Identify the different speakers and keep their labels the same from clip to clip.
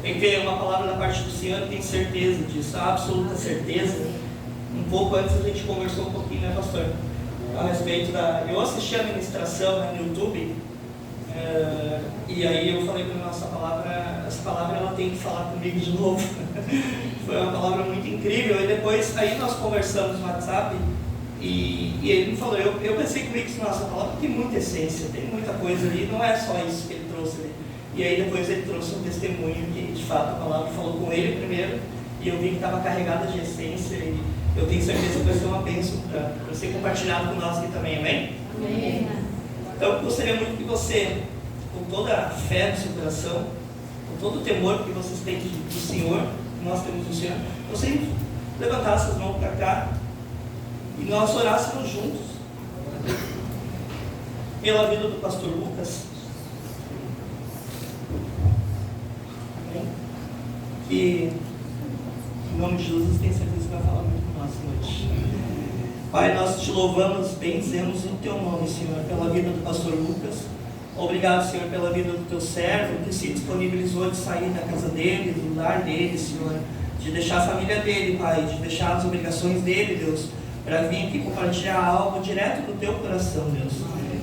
Speaker 1: é que veio uma palavra da parte do Senhor, eu tenho certeza disso, absoluta certeza. Um pouco antes a gente conversou um pouquinho, né, pastor? A respeito da... Eu assisti a ministração, né, no YouTube, e aí eu falei para essa palavra ela tem que falar comigo de novo. Foi uma palavra muito incrível. E depois, aí nós conversamos no WhatsApp, e ele me falou, eu pensei comigo que nossa palavra tem muita essência, tem muita coisa ali, não é só isso que ele trouxe ali. E aí depois ele trouxe um testemunho que de fato a palavra falou com ele primeiro, e eu vi que estava carregada de essência, e eu tenho certeza que vai ser uma bênção para ser compartilhado com nós aqui também, amém?
Speaker 2: Amém.
Speaker 1: Então eu gostaria muito que você, com toda a fé no seu coração, com todo o temor que vocês têm do Senhor, que nós temos do Senhor, você levantasse as mãos para cá e nós orássemos juntos pela vida do pastor Lucas. Amém? Que em nome de Jesus tem certeza que vai falar muito com nós hoje. Pai, nós te louvamos, bendizemos o teu nome, Senhor, pela vida do pastor Lucas. Obrigado, Senhor, pela vida do teu servo, que se disponibilizou de sair da casa dele, do lar dele, Senhor, de deixar a família dele, Pai, de deixar as obrigações dele, Deus, para vir aqui compartilhar algo direto do teu coração, Deus.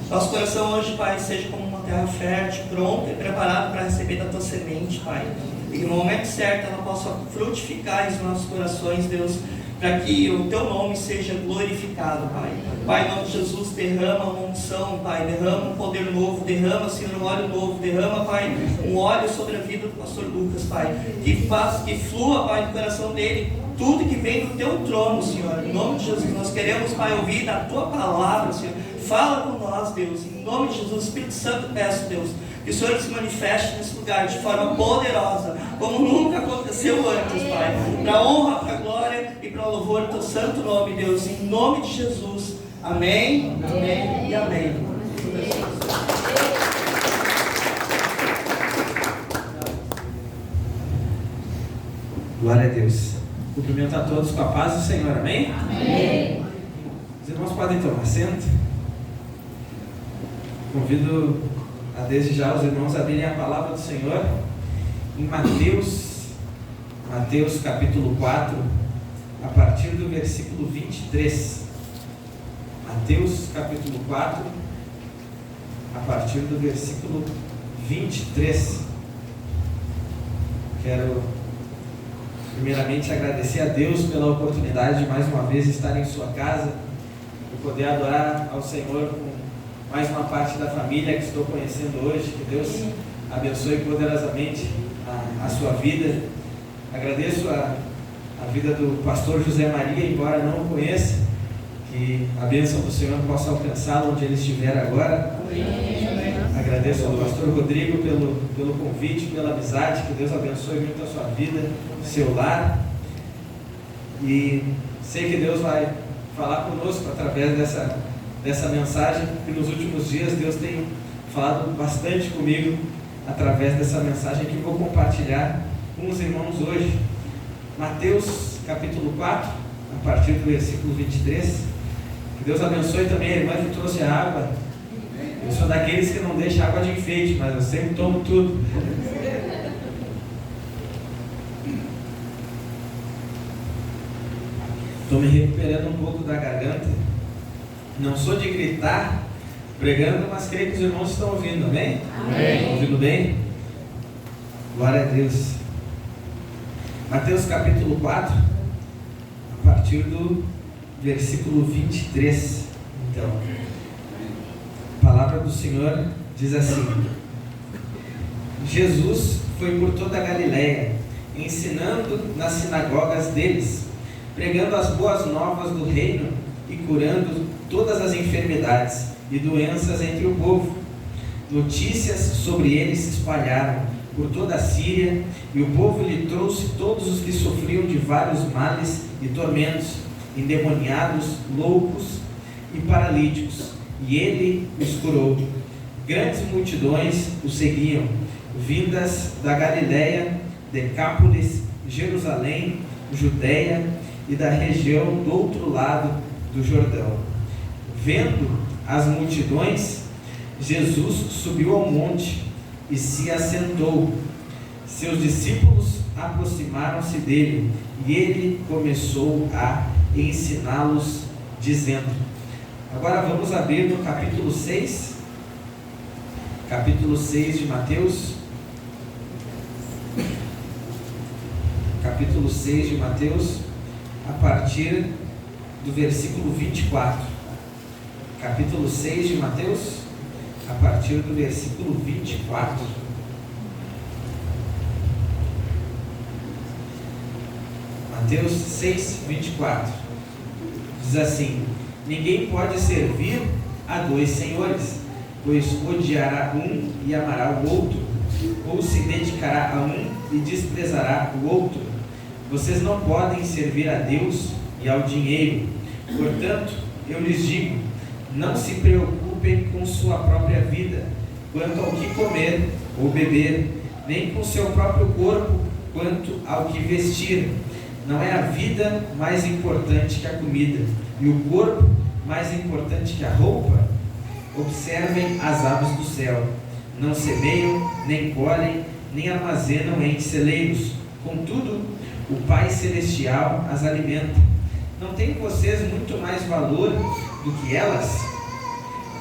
Speaker 1: Nosso coração hoje, Pai, seja como uma terra fértil, pronta e preparada para receber da tua semente, Pai. E que no momento certo ela possa frutificar em nossos corações, Deus, para que o teu nome seja glorificado, Pai. Pai, em nome de Jesus, derrama uma unção, Pai, derrama um poder novo, derrama, Senhor, um óleo novo, derrama, Pai, um óleo sobre a vida do pastor Lucas, Pai, que flua, Pai, no coração dele, tudo que vem do teu trono, Senhor. Em nome de Jesus, nós queremos, Pai, ouvir da tua palavra, Senhor. Fala com nós, Deus, em nome de Jesus. Espírito Santo, peço, Deus, que o Senhor se manifeste nesse lugar de forma poderosa, como nunca aconteceu antes, Pai, para a honra, para a glória e para o louvor do teu santo nome, Deus, em nome de Jesus. Amém, amém e amém.
Speaker 3: Glória a Deus. Cumprimento a todos com a paz do Senhor, amém?
Speaker 2: Amém.
Speaker 3: Os irmãos podem tomar assento. Convido a desde já os irmãos a abrirem a palavra do Senhor em Mateus capítulo 4, a partir do versículo 23. Mateus capítulo 4, a partir do versículo 23. Quero primeiramente agradecer a Deus pela oportunidade de mais uma vez estar em sua casa e poder adorar ao Senhor com mais uma parte da família que estou conhecendo hoje. Que Deus abençoe poderosamente a sua vida. Agradeço a vida do pastor José Maria, embora não o conheça, que a bênção do Senhor possa alcançá-lo onde ele estiver agora.
Speaker 2: Amém.
Speaker 3: Agradeço ao pastor Rodrigo pelo convite, pela amizade. Que Deus abençoe muito a sua vida, o seu lar. E sei que Deus vai falar conosco através dessa mensagem, que nos últimos dias Deus tem falado bastante comigo através dessa mensagem que vou compartilhar com os irmãos hoje. Mateus capítulo 4, a partir do versículo 23. Que Deus abençoe também a irmã que trouxe a água. Eu sou daqueles que não deixam água de enfeite, mas eu sempre tomo tudo. Estou me recuperando um pouco da garganta. Não sou de gritar pregando, mas creio que os irmãos estão ouvindo, amém?
Speaker 2: Amém.
Speaker 3: Estão ouvindo bem? Glória a Deus. Mateus capítulo 4, a partir do versículo 23. Então, a palavra do Senhor diz assim: Jesus foi por toda a Galileia, ensinando nas sinagogas deles, pregando as boas novas do reino e curando todas as enfermidades e doenças entre o povo. Notícias sobre ele se espalharam por toda a Síria, e o povo lhe trouxe todos os que sofriam de vários males e tormentos, endemoniados, loucos e paralíticos, e ele os curou. Grandes multidões o seguiam, vindas da Galileia, Decápolis, Jerusalém, Judeia e da região do outro lado do Jordão. Vendo as multidões, Jesus subiu ao monte e se assentou. Seus discípulos aproximaram-se dele e ele começou a ensiná-los, dizendo. Agora vamos abrir no capítulo 6 de Mateus. Capítulo 6 de Mateus, a partir do versículo 24. Capítulo 6 de Mateus, a partir do versículo 24. Mateus 6, 24. Diz assim: ninguém pode servir a dois senhores, pois odiará um e amará o outro, ou se dedicará a um e desprezará o outro. Vocês não podem servir a Deus e ao dinheiro. Portanto, eu lhes digo, não se preocupem com sua própria vida, quanto ao que comer ou beber, nem com seu próprio corpo, quanto ao que vestir. Não é a vida mais importante que a comida, e o corpo mais importante que a roupa? Observem as aves do céu. Não semeiam, nem colhem, nem armazenam em celeiros. Contudo, o Pai Celestial as alimenta. Não tem vocês muito mais valor do que elas?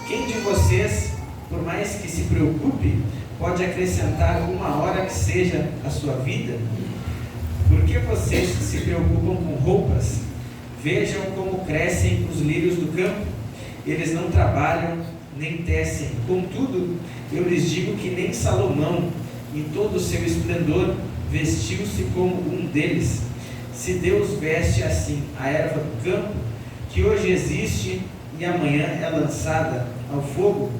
Speaker 3: Quem de vocês, por mais que se preocupe, pode acrescentar uma hora que seja a sua vida? Por que vocês se preocupam com roupas? Vejam como crescem os lírios do campo. Eles não trabalham nem tecem. Contudo, eu lhes digo que nem Salomão, em todo o seu esplendor, vestiu-se como um deles. Se Deus veste assim a erva do campo, que hoje existe e amanhã é lançada ao fogo,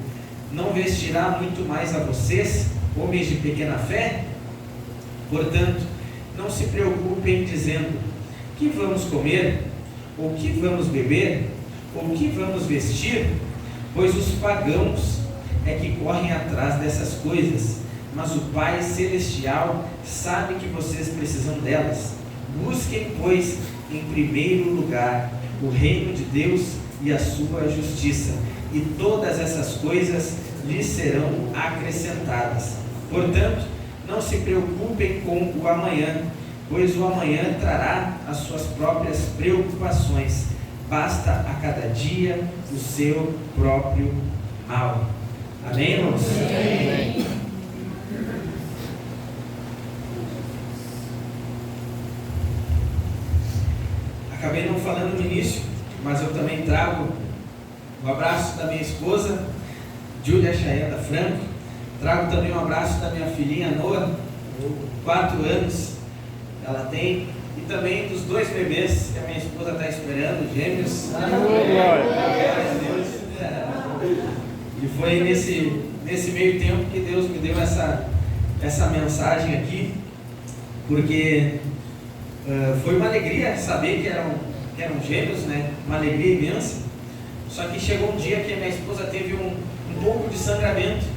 Speaker 3: não vestirá muito mais a vocês, homens de pequena fé? Portanto, não se preocupem dizendo, que vamos comer, ou que vamos beber, ou que vamos vestir? Pois os pagãos é que correm atrás dessas coisas, mas o Pai Celestial sabe que vocês precisam delas. Busquem, pois, em primeiro lugar o reino de Deus e a sua justiça, e todas essas coisas lhes serão acrescentadas. Portanto, não se preocupem com o amanhã, pois o amanhã trará as suas próprias preocupações. Basta a cada dia o seu próprio mal. Amém, irmãos?
Speaker 2: Amém.
Speaker 3: Acabei não falando no início, mas eu também trago um abraço da minha esposa, Júlia Chaeda Franco. Trago também um abraço da minha filhinha Noa, 4 anos ela tem, e também dos 2 bebês que a minha esposa está esperando, gêmeos. E foi nesse meio tempo que Deus me deu essa mensagem aqui, porque foi uma alegria saber que eram gêmeos, né? Uma alegria imensa. Só que chegou um dia que a minha esposa teve um pouco de sangramento,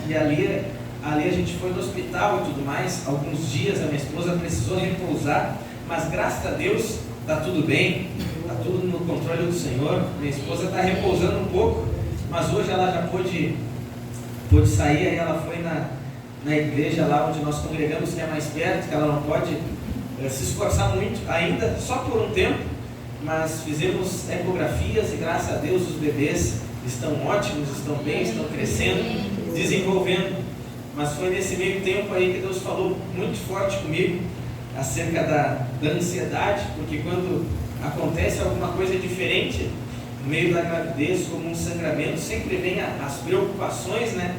Speaker 3: e ali a gente foi no hospital e tudo mais. Alguns dias a minha esposa precisou repousar, mas graças a Deus está tudo bem, está tudo no controle do Senhor. Minha esposa está repousando um pouco, mas hoje ela já pôde sair. Aí ela foi na igreja lá onde nós congregamos, que é mais perto, que ela não pode se esforçar muito ainda, só por um tempo, mas fizemos ecografias e graças a Deus os bebês estão ótimos, estão bem, estão crescendo, desenvolvendo. Mas foi nesse meio tempo aí que Deus falou muito forte comigo acerca da ansiedade, porque quando acontece alguma coisa diferente no meio da gravidez, como um sangramento, sempre vem as preocupações, né?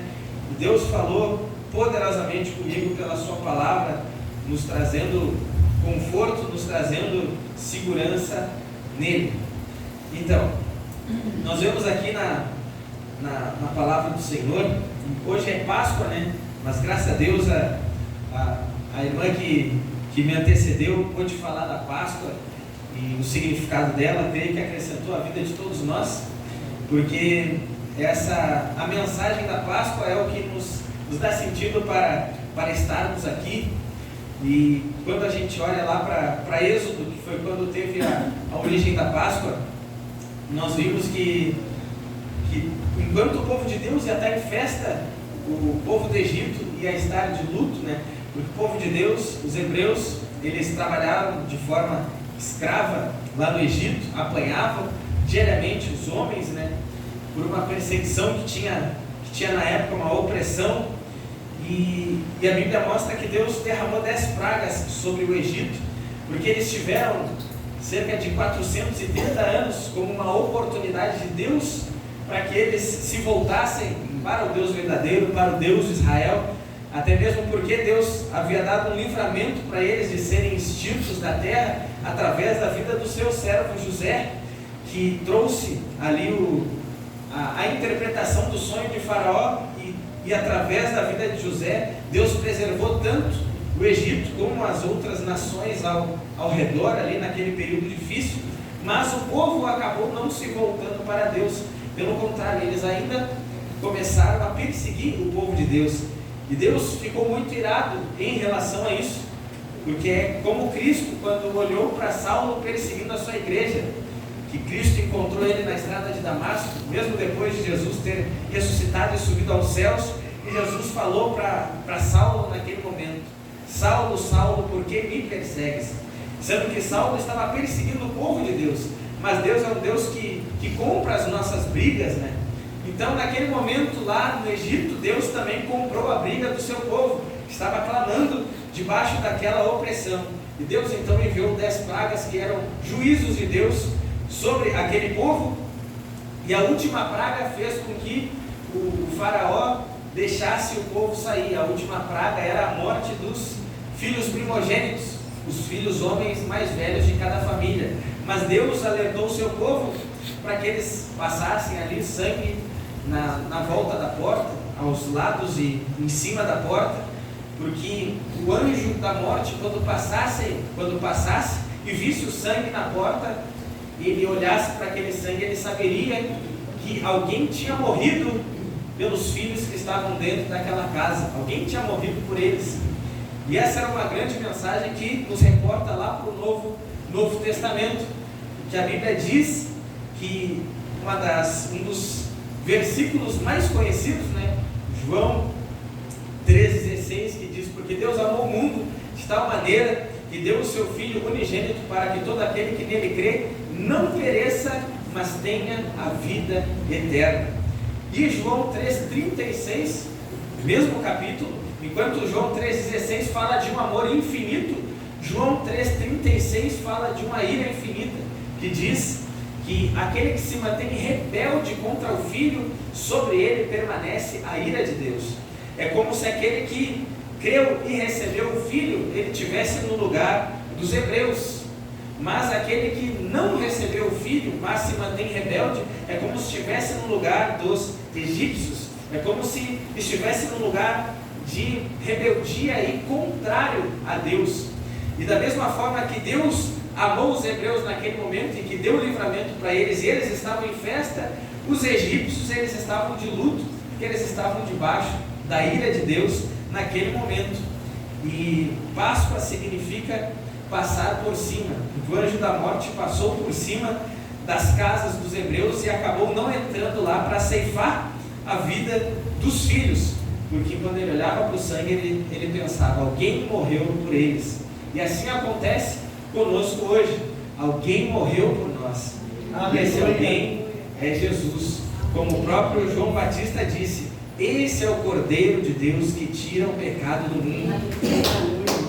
Speaker 3: E Deus falou poderosamente comigo pela sua palavra, nos trazendo conforto, nos trazendo segurança nele. Então, nós vemos aqui na palavra do Senhor, hoje é Páscoa, né? Mas graças a Deus a irmã que me antecedeu pôde falar da Páscoa e o significado dela, creio que acrescentou a vida de todos nós, porque a mensagem da Páscoa é o que nos dá sentido para estarmos aqui. E quando a gente olha lá para Êxodo, que foi quando teve a origem da Páscoa, nós vimos que enquanto o povo de Deus ia estar em festa, o povo do Egito ia estar de luto, né? Porque o povo de Deus, os hebreus, eles trabalhavam de forma escrava lá no Egito, apanhavam diariamente os homens, né, por uma perseguição que tinha na época, uma opressão, e a Bíblia mostra que Deus derramou 10 pragas sobre o Egito, porque eles tiveram cerca de 430 anos como uma oportunidade de Deus para que eles se voltassem para o Deus verdadeiro, para o Deus de Israel, até mesmo porque Deus havia dado um livramento para eles de serem extintos da terra através da vida do seu servo José, que trouxe ali a interpretação do sonho de Faraó, e através da vida de José, Deus preservou tanto o Egito como as outras nações ao redor ali naquele período difícil, mas o povo acabou não se voltando para Deus, pelo contrário, eles ainda começaram a perseguir o povo de Deus, e Deus ficou muito irado em relação a isso, porque é como Cristo, quando olhou para Saulo perseguindo a sua igreja, que Cristo encontrou ele na estrada de Damasco, mesmo depois de Jesus ter ressuscitado e subido aos céus, e Jesus falou para Saulo naquele momento: Saulo, Saulo, por que me persegues? Sendo que Saulo estava perseguindo o povo de Deus, mas Deus é um Deus que compra as nossas brigas, né? Então naquele momento lá no Egito, Deus também comprou a briga do seu povo, que estava clamando debaixo daquela opressão, e Deus então enviou 10 pragas que eram juízos de Deus sobre aquele povo, e a última praga fez com que o faraó deixasse o povo sair. A última praga era a morte dos filhos primogênitos, os filhos homens mais velhos de cada família, mas Deus alertou o seu povo para que eles passassem ali sangue na volta da porta, aos lados e em cima da porta, porque o anjo da morte, quando passasse e visse o sangue na porta, ele olhasse para aquele sangue, ele saberia que alguém tinha morrido pelos filhos que estavam dentro daquela casa, alguém tinha morrido por eles. E essa era uma grande mensagem que nos reporta lá para o Novo Testamento, que a Bíblia diz que um dos versículos mais conhecidos, né, João 3,16, que diz: porque Deus amou o mundo de tal maneira que deu o seu Filho unigênito para que todo aquele que nele crê não pereça, mas tenha a vida eterna. E João 3,36, mesmo capítulo, enquanto João 3,16 fala de um amor infinito, João 3,36 fala de uma ira infinita, que diz que aquele que se mantém rebelde contra o Filho, sobre ele permanece a ira de Deus. É como se aquele que creu e recebeu o Filho, ele estivesse no lugar dos hebreus, mas aquele que não recebeu o Filho, mas se mantém rebelde, é como se estivesse no lugar dos egípcios, é como se estivesse no lugar de rebeldia e contrário a Deus. E da mesma forma que Deus amou os hebreus naquele momento e que deu livramento para eles, e eles estavam em festa, os egípcios eles estavam de luto, porque eles estavam debaixo da ira de Deus naquele momento. E Páscoa significa passar por cima. O anjo da morte passou por cima das casas dos hebreus e acabou não entrando lá para ceifar a vida dos filhos, porque quando ele olhava para o sangue, ele pensava: alguém morreu por eles. E assim acontece conosco hoje, alguém morreu por nós. E esse alguém é Jesus, como o próprio João Batista disse: esse é o Cordeiro de Deus que tira o pecado do mundo.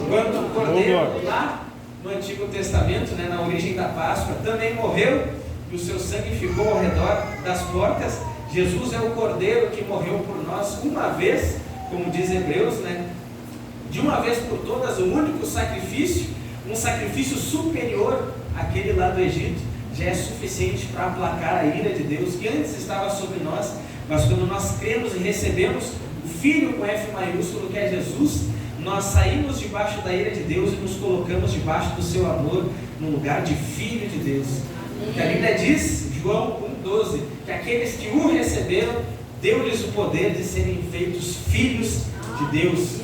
Speaker 3: Enquanto o Cordeiro lá no Antigo Testamento, né, na origem da Páscoa, também morreu e o seu sangue ficou ao redor das portas, Jesus é o Cordeiro que morreu por nós uma vez, como diz Hebreus, né, de uma vez por todas, o único sacrifício, um sacrifício superior àquele lá do Egito, já é suficiente para aplacar a ira de Deus que antes estava sobre nós. Mas quando nós cremos e recebemos o Filho com F maiúsculo, que é Jesus, nós saímos debaixo da ira de Deus e nos colocamos debaixo do seu amor, no lugar de Filho de Deus. Porque a Bíblia diz, João 1,12, que aqueles que o receberam, deu-lhes o poder de serem feitos filhos de Deus.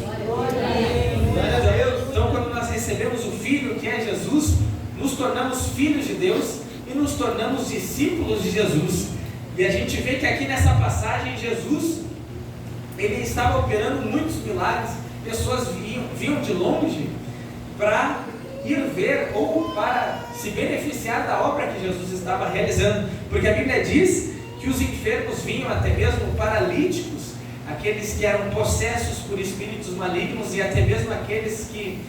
Speaker 3: Então, quando nós recebemos o Filho, que é Jesus, nos tornamos filhos de Deus e nos tornamos discípulos de Jesus. E a gente vê que aqui nessa passagem, Jesus, ele estava operando muitos milagres pessoas vinham de longe para ir ver ou para se beneficiar da obra que Jesus estava realizando, porque a Bíblia diz que os enfermos vinham, até mesmo paralíticos, aqueles que eram possessos por espíritos malignos e até mesmo aqueles que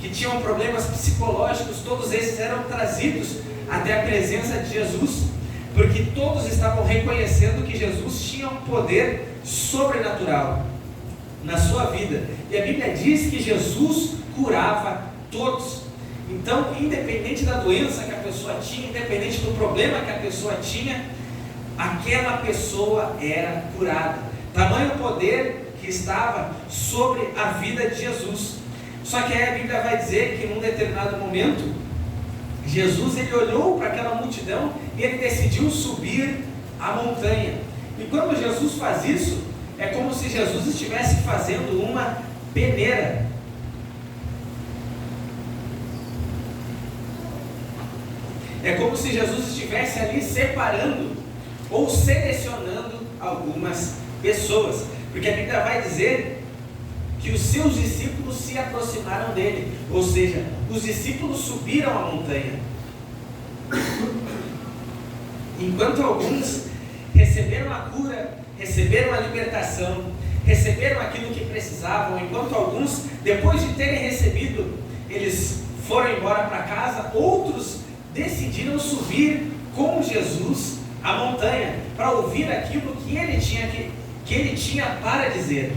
Speaker 3: tinham problemas psicológicos, todos esses eram trazidos até a presença de Jesus, porque todos estavam reconhecendo que Jesus tinha um poder sobrenatural na sua vida, e a Bíblia diz que Jesus curava todos. Então, independente da doença que a pessoa tinha, independente do problema que a pessoa tinha, aquela pessoa era curada. Tamanho poder que estava sobre a vida de Jesus. Só que aí a Bíblia vai dizer que num determinado momento, Jesus ele olhou para aquela multidão e ele decidiu subir a montanha. E quando Jesus faz isso, é como se Jesus estivesse fazendo uma peneira. É como se Jesus estivesse ali separando ou selecionando algumas pessoas, porque a Bíblia vai dizer que os seus discípulos se aproximaram dele, ou seja, os discípulos subiram a montanha, enquanto alguns receberam a cura, receberam a libertação, receberam aquilo que precisavam, enquanto alguns, depois de terem recebido, eles foram embora para casa, outros decidiram subir com Jesus a montanha, para ouvir aquilo que ele tinha para dizer.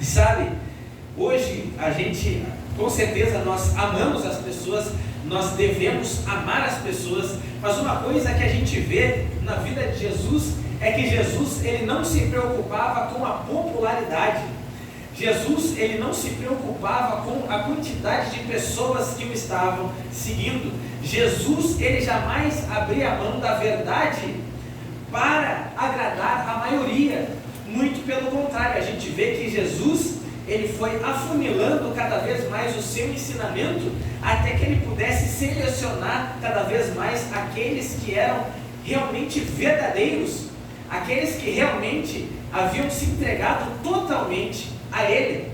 Speaker 3: E sabe, hoje a gente, com certeza nós amamos as pessoas, nós devemos amar as pessoas, mas uma coisa que a gente vê na vida de Jesus é que Jesus ele não se preocupava com a popularidade. Jesus ele não se preocupava com a quantidade de pessoas que o estavam seguindo. Jesus ele jamais abria mão da verdade para agradar a maioria. Muito pelo contrário, a gente vê que Jesus ele foi afunilando cada vez mais o seu ensinamento, até que ele pudesse selecionar cada vez mais aqueles que eram realmente verdadeiros, aqueles que realmente haviam se entregado totalmente a ele.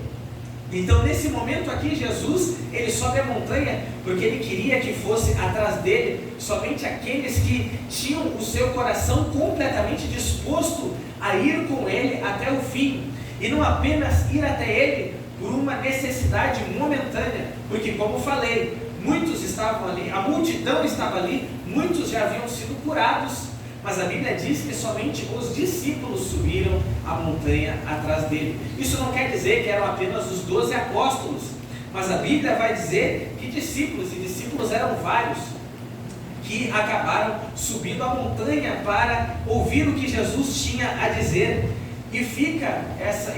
Speaker 3: Então nesse momento aqui Jesus ele sobe a montanha porque ele queria que fosse atrás dele somente aqueles que tinham o seu coração completamente disposto a ir com ele até o fim, e não apenas ir até ele por uma necessidade momentânea, porque como falei, muitos estavam ali, a multidão estava ali, muitos já haviam sido curados, mas a Bíblia diz que somente os discípulos subiram a montanha atrás dele. Isso não quer dizer que eram apenas os 12 apóstolos, mas a Bíblia vai dizer que discípulos, e discípulos eram vários, que acabaram subindo a montanha para ouvir o que Jesus tinha a dizer. E fica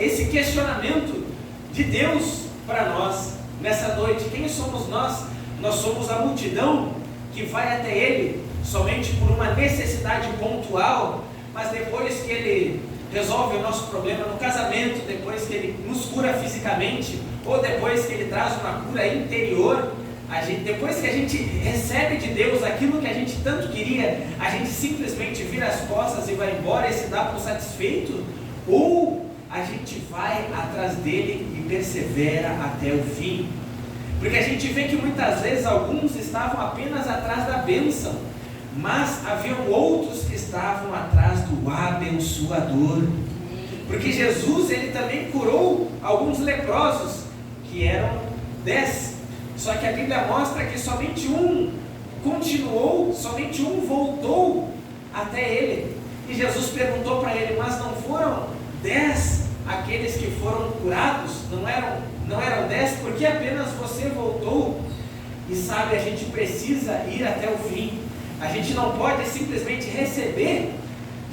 Speaker 3: esse questionamento de Deus para nós nessa noite. Quem somos nós? Nós somos a multidão que vai até Ele somente por uma necessidade pontual, mas depois que Ele resolve o nosso problema no casamento, depois que Ele nos cura fisicamente, ou depois que Ele traz uma cura interior, depois que a gente recebe de Deus aquilo que a gente tanto queria, a gente simplesmente vira as costas e vai embora e se dá por satisfeito? Ou a gente vai atrás dele e persevera até o fim? Porque a gente vê que muitas vezes alguns estavam apenas atrás da bênção, mas haviam outros que estavam atrás do abençoador. Porque Jesus ele também curou alguns leprosos, que eram 10. Só que a Bíblia mostra que somente um continuou, somente um voltou até ele. E Jesus perguntou para ele: mas não foram 10 aqueles que foram curados? Não eram 10? Por que apenas você voltou? E sabe, a gente precisa ir até o fim. A gente não pode simplesmente receber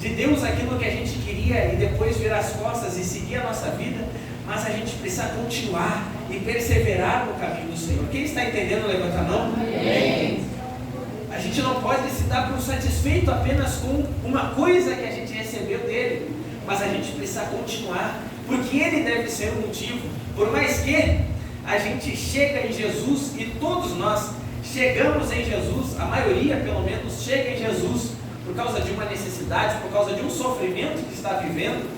Speaker 3: de Deus aquilo que a gente queria e depois virar as costas e seguir a nossa vida, mas a gente precisa continuar e perseverar no caminho do Senhor. Quem está entendendo, levanta a mão.
Speaker 2: Amém.
Speaker 3: A gente não pode se dar por satisfeito apenas com uma coisa que a gente recebeu dele, mas a gente precisa continuar, porque ele deve ser o motivo. Por mais que a gente chega em Jesus, e todos nós chegamos em Jesus, a maioria pelo menos chega em Jesus por causa de uma necessidade, por causa de um sofrimento que está vivendo.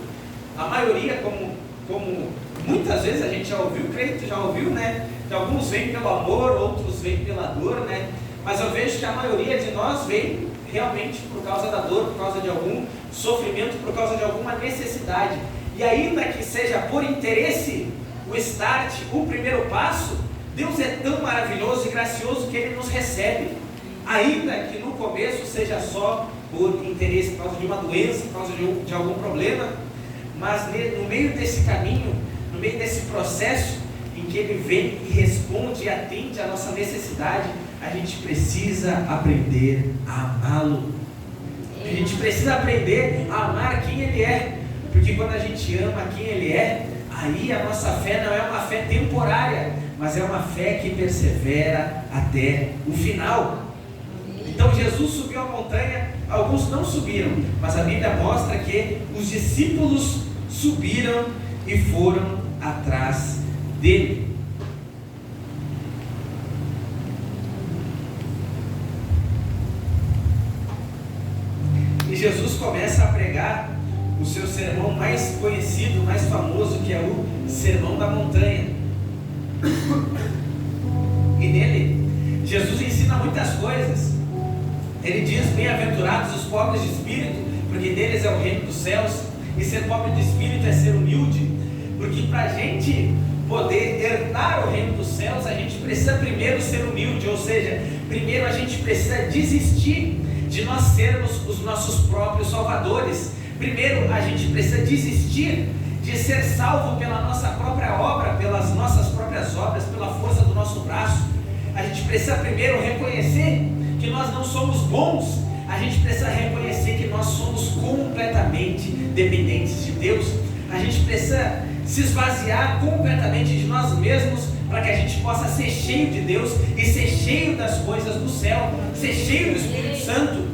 Speaker 3: A maioria, como Muitas vezes a gente já ouviu, creio que já ouviu, né? Que alguns vêm pelo amor, outros vêm pela dor, né? Mas eu vejo que a maioria de nós vem realmente por causa da dor, por causa de algum sofrimento, por causa de alguma necessidade. E ainda que seja por interesse, o start, o primeiro passo, Deus é tão maravilhoso e gracioso que Ele nos recebe. Ainda que no começo seja só por interesse, por causa de uma doença, por causa de algum problema, mas no meio desse caminho, no meio desse processo em que Ele vem e responde e atende à nossa necessidade, a gente precisa aprender a amá-lo. A gente precisa aprender a amar quem Ele é, porque quando a gente ama quem Ele é, aí a nossa fé não é uma fé temporária, mas é uma fé que persevera até o final. Então Jesus subiu a montanha, alguns não subiram, mas a Bíblia mostra que os discípulos subiram e foram atrás dele. E Jesus começa a pregar o seu sermão mais conhecido, mais famoso, que é o Sermão da Montanha. E nele, Jesus ensina muitas coisas. Ele diz: bem-aventurados os pobres de espírito, porque deles é o reino dos céus. E ser pobre de espírito é ser humilde, porque para a gente poder herdar o reino dos céus, a gente precisa primeiro ser humilde, ou seja, primeiro a gente precisa desistir de nós sermos os nossos próprios salvadores. Primeiro a gente precisa desistir de ser salvo pela nossa própria obra, pelas nossas próprias obras, pela força do nosso braço. A gente precisa primeiro reconhecer que nós não somos bons. A gente precisa reconhecer que nós somos completamente dependentes de Deus. A gente precisa se esvaziar completamente de nós mesmos para que a gente possa ser cheio de Deus e ser cheio das coisas do céu, ser cheio do Espírito Santo.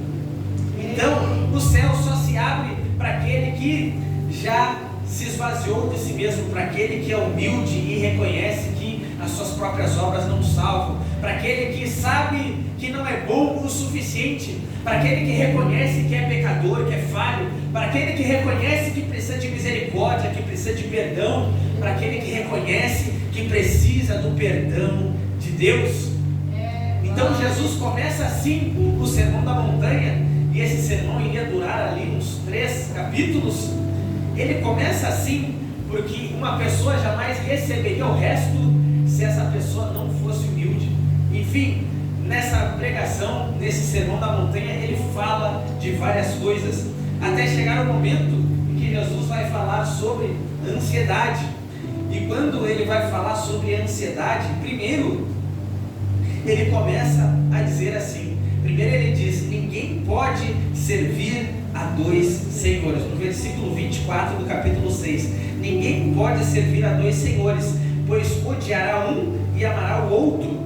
Speaker 3: Então, o céu só se abre para aquele que já se esvaziou de si mesmo, para aquele que é humilde e reconhece que as suas próprias obras não salvam, para aquele que sabe que não é bom o suficiente, para aquele que reconhece que é pecador, que é falho, para aquele que reconhece que precisa de misericórdia, que precisa de perdão, para aquele que reconhece que precisa do perdão de Deus. Então Jesus começa assim o Sermão da Montanha, e esse sermão iria durar ali uns 3 capítulos. Ele começa assim porque uma pessoa jamais receberia o resto se essa pessoa não fosse humilde. Enfim, nessa pregação, nesse Sermão da Montanha, ele fala de várias coisas, até chegar o momento em que Jesus vai falar sobre ansiedade. E quando ele vai falar sobre ansiedade, primeiro ele começa a dizer assim. Primeiro ele diz: ninguém pode servir a 2 senhores. No versículo 24 do capítulo 6, ninguém pode servir a 2 senhores, pois odiará um e amará o outro.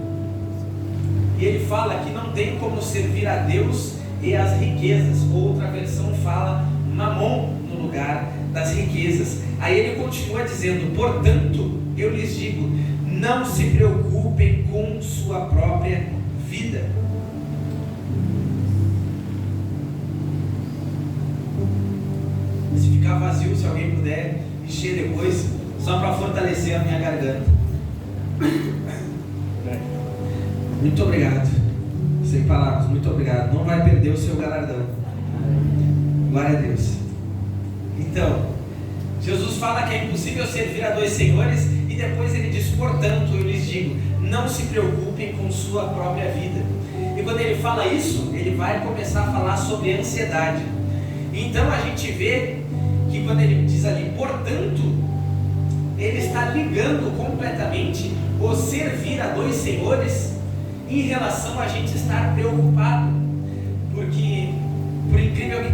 Speaker 3: E ele fala que não tem como servir a Deus e as riquezas. Outra versão fala mamon no lugar das riquezas. Aí ele continua dizendo: portanto, eu lhes digo, não se preocupem com sua própria vida. Se ficar vazio, se alguém puder encher depois, só para fortalecer a minha garganta. Muito obrigado. Sem palavras, muito obrigado. Não vai perder o seu galardão. Glória a Deus. Então, Jesus fala que é impossível servir a 2 senhores, e depois ele diz: portanto, eu lhes digo, não se preocupem com sua própria vida. E quando ele fala isso, ele vai começar a falar sobre ansiedade. Então a gente vê que quando ele diz ali, portanto, ele está ligando completamente o servir a 2 senhores em relação a gente estar preocupado. Porque, por incrível que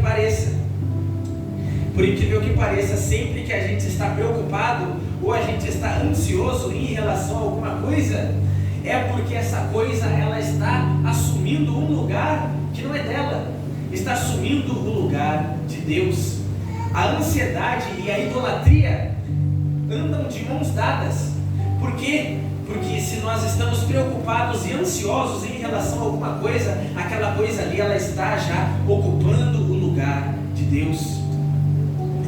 Speaker 3: pareça, sempre que a gente está preocupado ou a gente está ansioso em relação a alguma coisa, é porque essa coisa ela está assumindo um lugar que não é dela, está assumindo o lugar de Deus. A ansiedade e a idolatria andam de mãos dadas. Por quê? Porque se nós estamos preocupados e ansiosos em relação a alguma coisa, aquela coisa ali ela está já ocupando o lugar de Deus.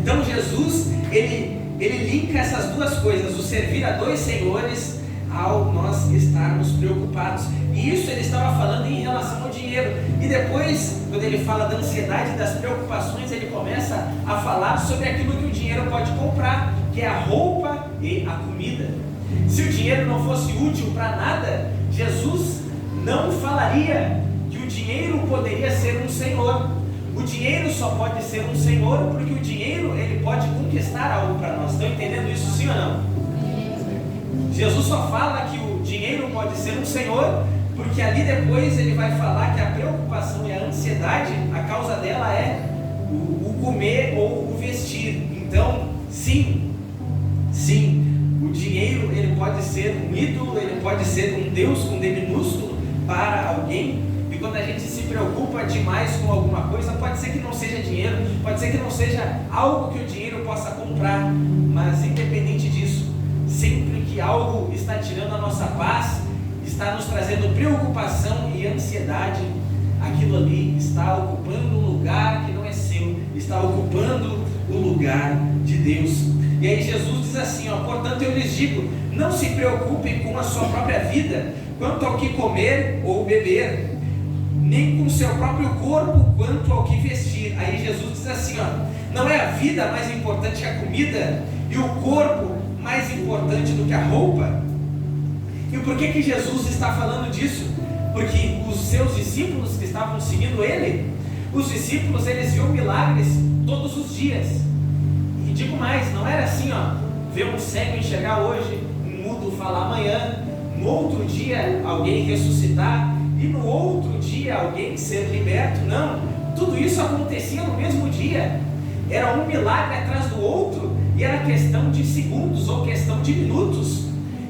Speaker 3: Então Jesus, ele ele linka essas duas coisas, o servir a dois senhores, ao nós estarmos preocupados. E isso ele estava falando em relação ao dinheiro. E depois, quando ele fala da ansiedade e das preocupações, ele começa a falar sobre aquilo que o dinheiro pode comprar, que é a roupa e a comida. Se o dinheiro não fosse útil para nada, Jesus não falaria que o dinheiro poderia ser um senhor. O dinheiro só pode ser um senhor porque o dinheiro ele pode conquistar algo para nós. Estão entendendo isso, sim ou não? Jesus só fala que o dinheiro pode ser um senhor porque ali depois ele vai falar que a preocupação e a ansiedade, a causa dela é o comer ou o vestir. Então, sim, o dinheiro ele pode ser um ídolo, ele pode ser um Deus com D minúsculo para alguém. E quando a gente se preocupa demais com alguma coisa, pode ser que não seja dinheiro, pode ser que não seja algo que o dinheiro possa comprar, mas independente disso, sempre que algo está tirando a nossa paz, está nos trazendo preocupação e ansiedade, aquilo ali está ocupando um lugar que não é seu, está ocupando o lugar de Deus. E aí Jesus diz assim, portanto eu lhes digo, não se preocupem com a sua própria vida, quanto ao que comer ou beber, nem com o seu próprio corpo, quanto ao que vestir. Aí Jesus diz assim, não é a vida mais importante que a comida, e o corpo mais importante do que a roupa? E por que Jesus está falando disso? Porque os seus discípulos que estavam seguindo ele, os discípulos eles viam milagres todos os dias. E digo mais, não era assim, ver um cego enxergar hoje, um mudo falar amanhã, no outro dia alguém ressuscitar, e no outro dia alguém ser liberto. Não, tudo isso acontecia no mesmo dia, era um milagre atrás do outro, e era questão de segundos ou questão de minutos,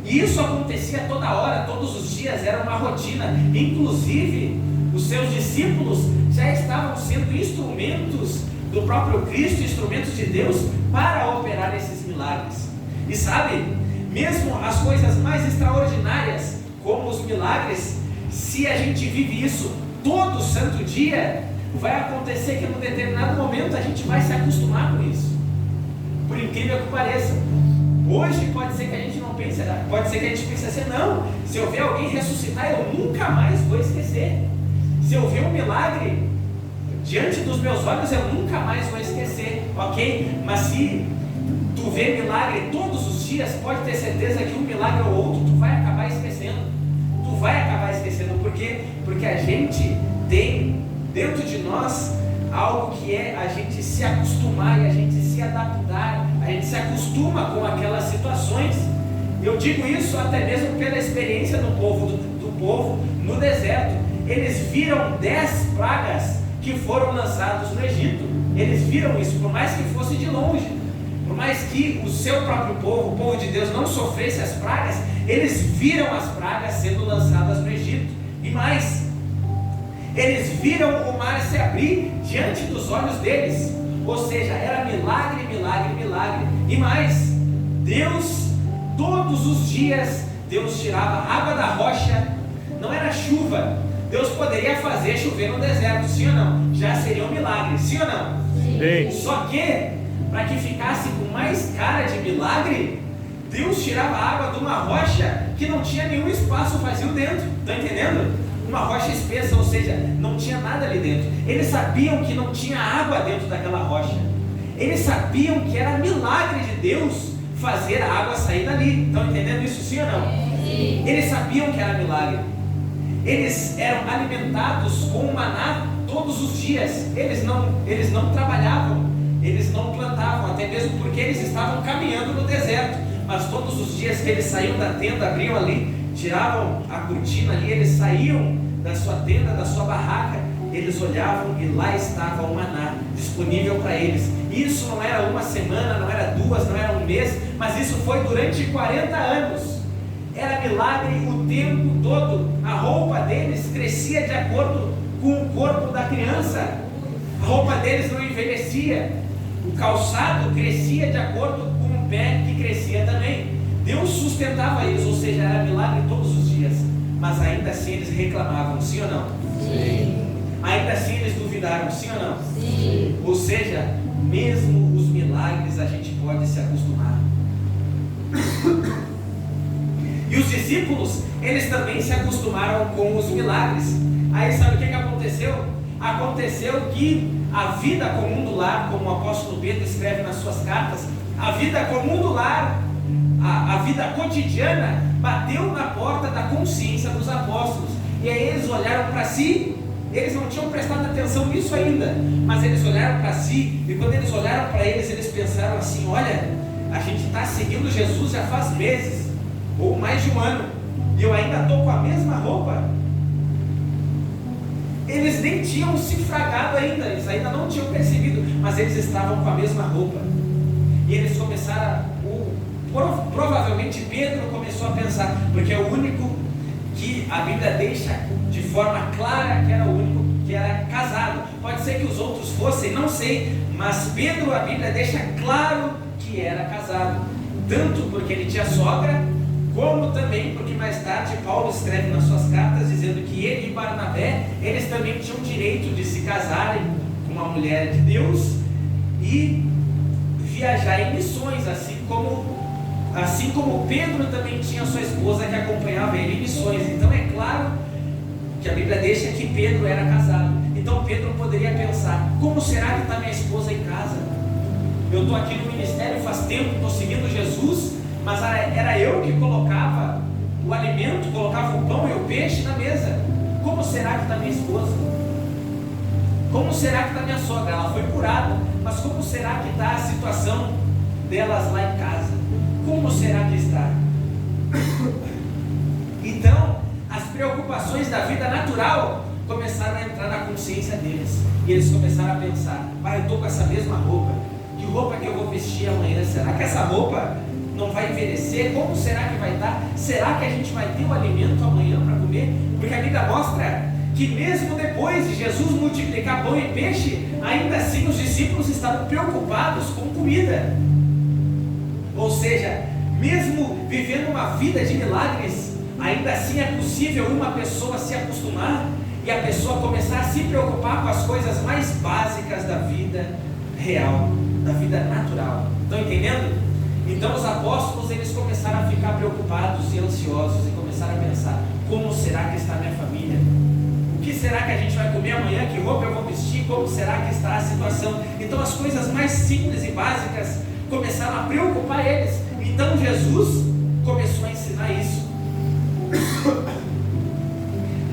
Speaker 3: e isso acontecia toda hora, todos os dias, era uma rotina. Inclusive os seus discípulos já estavam sendo instrumentos do próprio Cristo, instrumentos de Deus para operar esses milagres. E sabe, mesmo as coisas mais extraordinárias, como os milagres, se a gente vive isso todo santo dia, vai acontecer que num determinado momento a gente vai se acostumar com isso, por incrível que pareça. Hoje pode ser que a gente não pense, pode ser que a gente pense assim, não, se eu ver alguém ressuscitar eu nunca mais vou esquecer, se eu ver um milagre diante dos meus olhos eu nunca mais vou esquecer, ok? Mas se tu vê milagre todos os dias, pode ter certeza que um milagre ou outro tu vai acabar esquecendo. Por quê? Porque a gente tem dentro de nós algo que é a gente se acostumar e a gente se adaptar, a gente se acostuma com aquelas situações. Eu digo isso até mesmo pela experiência do povo no deserto. Eles viram 10 pragas que foram lançadas no Egito. Eles viram isso, por mais que fosse de longe, por mais que o seu próprio povo, o povo de Deus, não sofresse as pragas, eles viram as pragas sendo lançadas no Egito. E mais, eles viram o mar se abrir diante dos olhos deles. Ou seja, era milagre, milagre, milagre. E mais, Deus, todos os dias, Deus tirava água da rocha. Não era chuva. Deus poderia fazer chover no deserto, sim ou não? Já seria um milagre, sim ou não?
Speaker 2: Sim.
Speaker 3: Só que, para que ficasse com mais cara de milagre, Deus tirava água de uma rocha que não tinha nenhum espaço vazio dentro. Está entendendo? Uma rocha espessa, ou seja, não tinha nada ali dentro. Eles sabiam que não tinha água dentro daquela rocha. Eles sabiam que era milagre de Deus fazer a água sair dali. Estão entendendo isso, sim ou não?
Speaker 2: Sim.
Speaker 3: Eles sabiam que era milagre. Eles eram alimentados com o maná todos os dias. Eles não trabalhavam, eles não plantavam, até mesmo porque eles estavam caminhando no deserto. Mas todos os dias que eles saíam da tenda, abriam ali, tiravam a cortina ali, eles saíam da sua tenda, da sua barraca, eles olhavam e lá estava o maná disponível para eles. Isso não era uma semana, não era duas, não era um mês, mas isso foi durante 40 anos. Era milagre o tempo todo. A roupa deles crescia de acordo com o corpo da criança. A roupa deles não envelhecia. O calçado crescia de acordo com o pé que crescia também. Deus sustentava eles, ou seja, era milagre todos os dias. Mas ainda assim eles reclamavam, sim ou não?
Speaker 2: Sim.
Speaker 3: Ainda assim eles duvidaram, sim ou não?
Speaker 2: Sim.
Speaker 3: Ou seja, mesmo os milagres a gente pode se acostumar. E os discípulos, eles também se acostumaram com os milagres. Aí sabe o que aconteceu? Aconteceu que a vida comum do lar, como o apóstolo Pedro escreve nas suas cartas, a vida comum do lar, a vida cotidiana, bateu na porta da consciência dos apóstolos. E aí eles olharam para si. Eles não tinham prestado atenção nisso ainda, mas eles olharam para si, e quando eles olharam para eles pensaram assim: olha, a gente está seguindo Jesus já faz meses, ou mais de um ano, e eu ainda estou com a mesma roupa. Eles nem tinham se fragado ainda, eles ainda não tinham percebido, mas eles estavam com a mesma roupa. E eles começaram, provavelmente Pedro começou a pensar, porque é o único que a Bíblia deixa de forma clara que era o único que era casado. Pode ser que os outros fossem, não sei, mas Pedro, a Bíblia deixa claro que era casado, tanto porque ele tinha sogra, como também porque mais tarde Paulo escreve nas suas cartas dizendo que ele e Barnabé, eles também tinham direito de se casarem com uma mulher de Deus e viajar em missões, assim como Pedro também tinha sua esposa que acompanhava ele em missões. Então é claro que a Bíblia deixa que Pedro era casado. Então Pedro poderia pensar: como será que está minha esposa em casa? Eu estou aqui no ministério faz tempo, estou seguindo Jesus, mas era eu que colocava o alimento, colocava o pão e o peixe na mesa. Como será que está minha esposa? Como será que está minha sogra? Ela foi curada, mas como será que está a situação delas lá em casa? Como será que está? Então, as preocupações da vida natural começaram a entrar na consciência deles. E eles começaram a pensar: eu estou com essa mesma roupa. Que roupa que eu vou vestir amanhã? Será que essa roupa não vai envelhecer? Como será que vai estar? Será que a gente vai ter o alimento amanhã para comer? Porque a Bíblia mostra que mesmo depois de Jesus multiplicar pão e peixe, ainda assim os discípulos estavam preocupados com comida. Ou seja, mesmo vivendo uma vida de milagres, ainda assim é possível uma pessoa se acostumar e a pessoa começar a se preocupar com as coisas mais básicas da vida real, da vida natural. Estão entendendo? Então os apóstolos, eles começaram a ficar preocupados e ansiosos e começaram a pensar: como será que está a minha família? O que será que a gente vai comer amanhã? Que roupa eu vou vestir? Como será que está a situação? Então as coisas mais simples e básicas começaram a preocupar eles. Então Jesus começou a ensinar isso.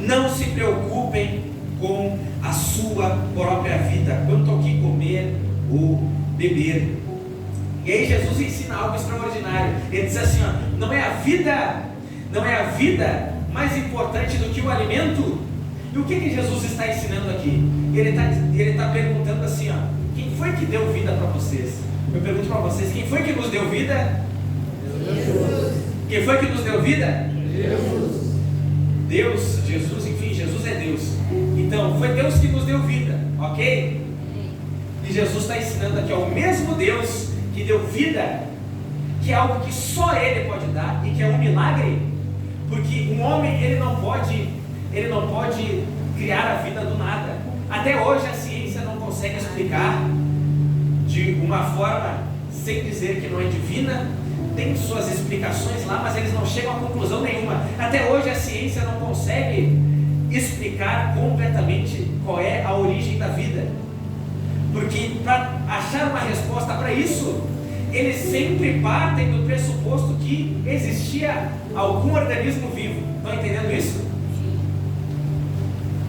Speaker 3: Não se preocupem com a sua própria vida, quanto ao que comer ou beber. E aí Jesus ensina algo extraordinário. Ele diz assim: não é a vida mais importante do que o alimento? E o que Jesus está ensinando aqui? Ele está perguntando assim: quem foi que deu vida para vocês? Eu pergunto para vocês: quem foi que nos deu vida?
Speaker 2: Jesus.
Speaker 3: Quem foi que nos deu vida?
Speaker 2: Jesus.
Speaker 3: Deus, Jesus, enfim, Jesus é Deus. Então, foi Deus que nos deu vida, ok? E Jesus está ensinando aqui: o mesmo Deus que deu vida, que é algo que só Ele pode dar, e que é um milagre, porque um homem, ele não pode criar a vida do nada. Até hoje a ciência não consegue explicar de uma forma sem dizer que não é divina. Tem suas explicações lá, mas eles não chegam a conclusão nenhuma. Até hoje a ciência não consegue explicar completamente qual é a origem da vida, porque para achar uma resposta para isso, eles sempre partem do pressuposto que existia algum organismo vivo. Estão entendendo isso?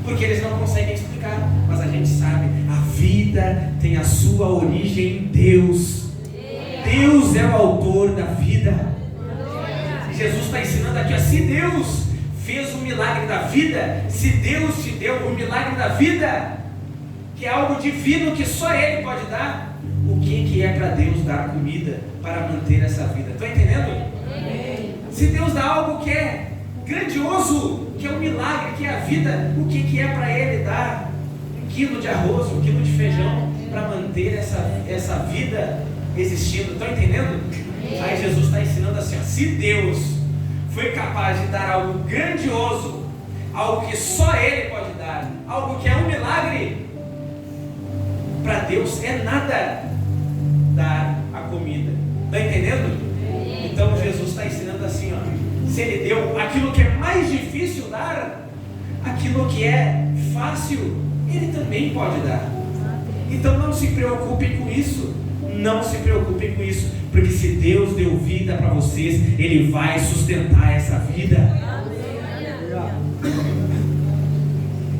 Speaker 3: Porque eles não conseguem explicar, mas a gente sabe, a vida tem a sua origem em Deus. Deus é o autor da vida. E Jesus está ensinando aqui: se Deus fez o milagre da vida, se Deus te deu o milagre da vida, que é algo divino que só Ele pode dar, o que é para Deus dar comida para manter essa vida? Estão entendendo? Se Deus dá algo que é grandioso, que é um milagre, que é a vida, o que é para Ele dar 1 quilo de arroz, 1 quilo de feijão para manter essa vida existindo? Estão entendendo? Aí Jesus está ensinando assim: se Deus foi capaz de dar algo grandioso, algo que só Ele pode dar, algo que é um milagre, para Deus é nada dar a comida. Está entendendo? Então Jesus está ensinando assim, ó. Se Ele deu aquilo que é mais difícil dar, aquilo que é fácil, Ele também pode dar. Então não se preocupem com isso. Não se preocupem com isso. Porque se Deus deu vida para vocês, Ele vai sustentar essa vida.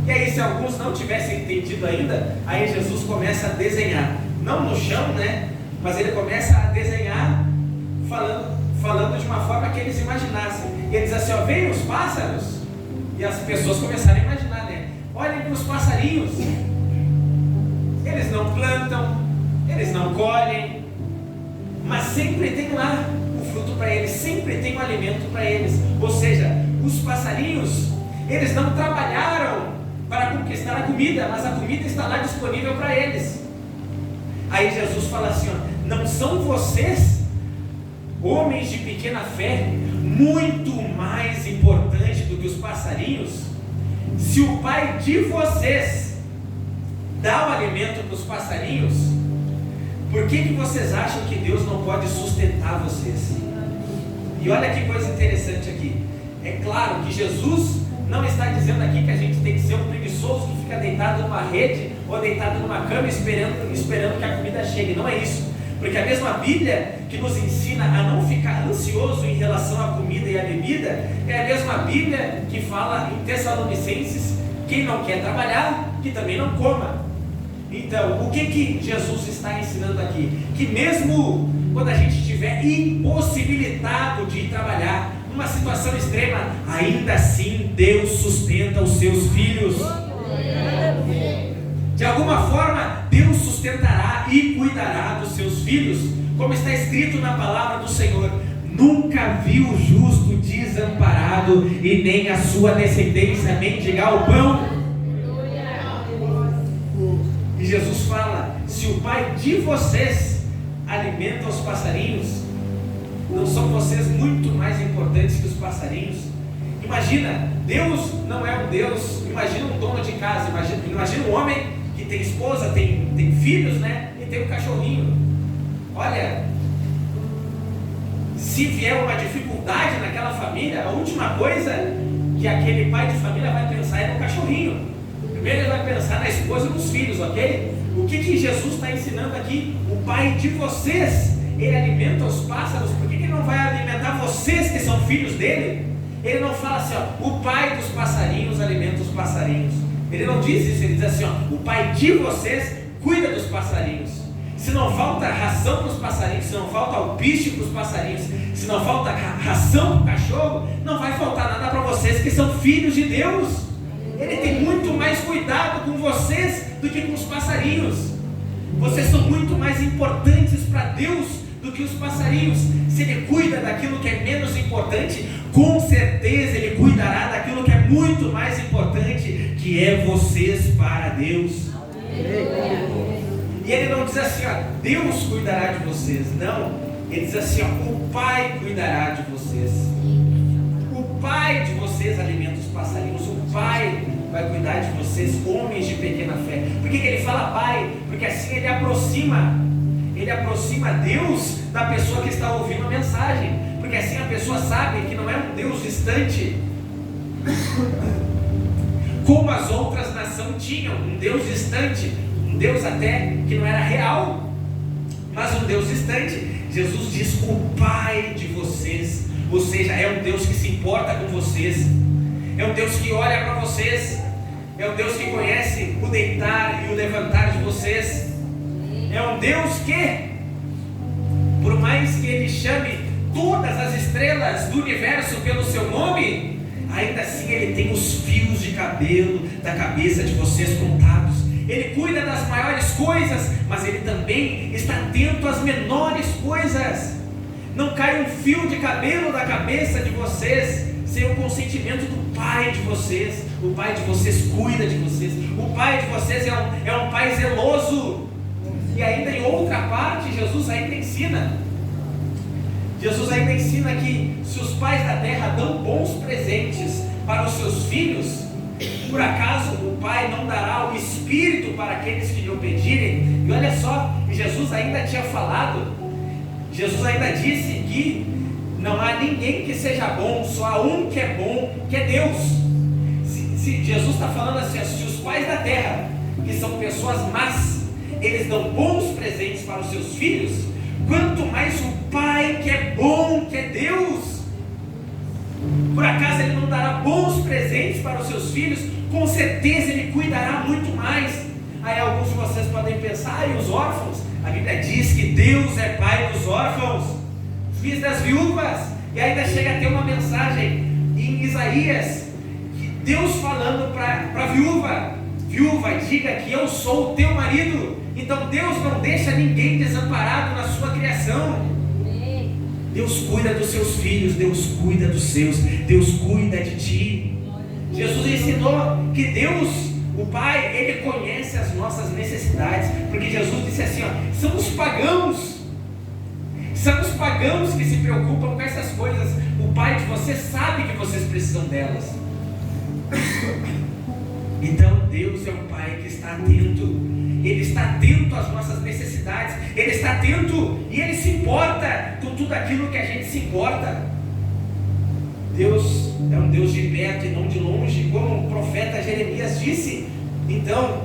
Speaker 3: E aí, se alguns não tivessem entendido ainda, aí Jesus começa a desenhar. Não no chão, né? Mas Ele começa a desenhar, falando de uma forma que eles imaginassem. E Ele diz assim, ó, veem os pássaros. E as pessoas começaram a imaginar, né? Olhem para os passarinhos. Eles não plantam, eles não colhem, mas sempre tem lá o fruto para eles, sempre tem um alimento para eles. Ou seja, os passarinhos, eles não trabalharam para conquistar a comida, mas a comida está lá disponível para eles. Aí Jesus fala assim, ó, não são vocês, homens de pequena fé, muito mais importante do que os passarinhos? Se o Pai de vocês dá o alimento para os passarinhos, por que vocês acham que Deus não pode sustentar vocês? E olha que coisa interessante aqui. É claro que Jesus não está dizendo aqui que a gente tem que ser um preguiçoso que fica deitado numa rede ou deitado numa cama esperando que a comida chegue. Não é isso. Porque a mesma Bíblia que nos ensina a não ficar ansioso em relação à comida e à bebida, é a mesma Bíblia que fala em Tessalonicenses, quem não quer trabalhar, que também não coma. Então, o que Jesus está ensinando aqui? Que mesmo quando a gente estiver impossibilitado de ir trabalhar, numa situação extrema, ainda assim Deus sustenta os seus filhos. De alguma forma, Deus sustentará e cuidará dos seus filhos, como está escrito na palavra do Senhor: nunca viu o justo desamparado e nem a sua descendência mendigar o pão. E Jesus fala: se o Pai de vocês alimenta os passarinhos, não são vocês muito mais importantes que os passarinhos? Imagina, Deus não é um Deus. Imagina um dono de casa, imagina um homem que tem esposa, tem filhos, né? E tem um cachorrinho. Olha, se vier uma dificuldade naquela família, a última coisa que aquele pai de família vai pensar é no cachorrinho. Primeiro ele vai pensar na esposa e nos filhos, ok? O que Jesus está ensinando aqui? O Pai de vocês, Ele alimenta os pássaros. Por que Ele não vai alimentar vocês que são filhos dele? Ele não fala assim, ó, o Pai dos passarinhos alimenta os passarinhos. Ele não diz isso, ele diz assim, ó, o Pai de vocês cuida dos passarinhos. Se não falta ração para os passarinhos, se não falta alpiste para os passarinhos, se não falta ração para o cachorro, não vai faltar nada para vocês que são filhos de Deus. Ele tem muito mais cuidado com vocês do que com os passarinhos. Vocês são muito mais importantes para Deus do que os passarinhos. Se Ele cuida daquilo que é menos importante, com certeza Ele cuidará daquilo que é muito mais importante, que é vocês para Deus. E Ele não diz assim, ó, Deus cuidará de vocês. Não, Ele diz assim, ó, o Pai cuidará de vocês. O Pai de vocês alimenta os passarinhos. O Pai vai cuidar de vocês, homens de pequena fé. Por que Ele fala Pai? Porque assim Ele aproxima Deus da pessoa que está ouvindo a mensagem. Porque assim a pessoa sabe que não é um Deus distante, como as outras nações tinham, um Deus distante, um Deus até que não era real, mas um Deus distante. Jesus diz o Pai de vocês, ou seja, é um Deus que se importa com vocês, é um Deus que olha para vocês, é um Deus que conhece o deitar e o levantar de vocês, é um Deus que, por mais que Ele chame todas as estrelas do universo pelo seu nome, ainda assim Ele tem os fios de cabelo da cabeça de vocês contados. Ele cuida das maiores coisas, mas Ele também está atento às menores coisas. Não cai um fio de cabelo da cabeça de vocês sem o consentimento do Pai de vocês. O Pai de vocês cuida de vocês. O Pai de vocês é um Pai zeloso. E ainda em outra parte, Jesus ainda ensina que se os pais da terra dão bons presentes para os seus filhos, por acaso o Pai não dará o Espírito para aqueles que lhe pedirem? E olha só, Jesus ainda tinha falado Jesus ainda disse que não há ninguém que seja bom, só há um que é bom, que é Deus. Se Jesus está falando assim, se os pais da terra, que são pessoas más, eles dão bons presentes para os seus filhos, quanto mais o Pai que é bom, que é Deus. Por acaso Ele não dará bons presentes para os seus filhos? Com certeza Ele cuidará muito mais. Aí alguns de vocês podem pensar, e os órfãos? A Bíblia diz que Deus é Pai dos órfãos, filhos das viúvas. E ainda chega a ter uma mensagem em Isaías, que Deus falando para a viúva: viúva, diga que eu sou o teu marido. Então Deus não deixa ninguém desamparado na sua criação. Deus cuida dos seus filhos, Deus cuida dos seus, Deus cuida de ti. Jesus ensinou que Deus, o Pai, Ele conhece as nossas necessidades, porque Jesus disse assim, são os pagãos que se preocupam com essas coisas. O Pai de vocês sabe que vocês precisam delas. Então Deus é um Pai que está atento. Ele está atento às nossas necessidades, Ele está atento e Ele se importa com tudo aquilo que a gente se importa. Deus é um Deus de perto e não de longe, como o profeta Jeremias disse. Então,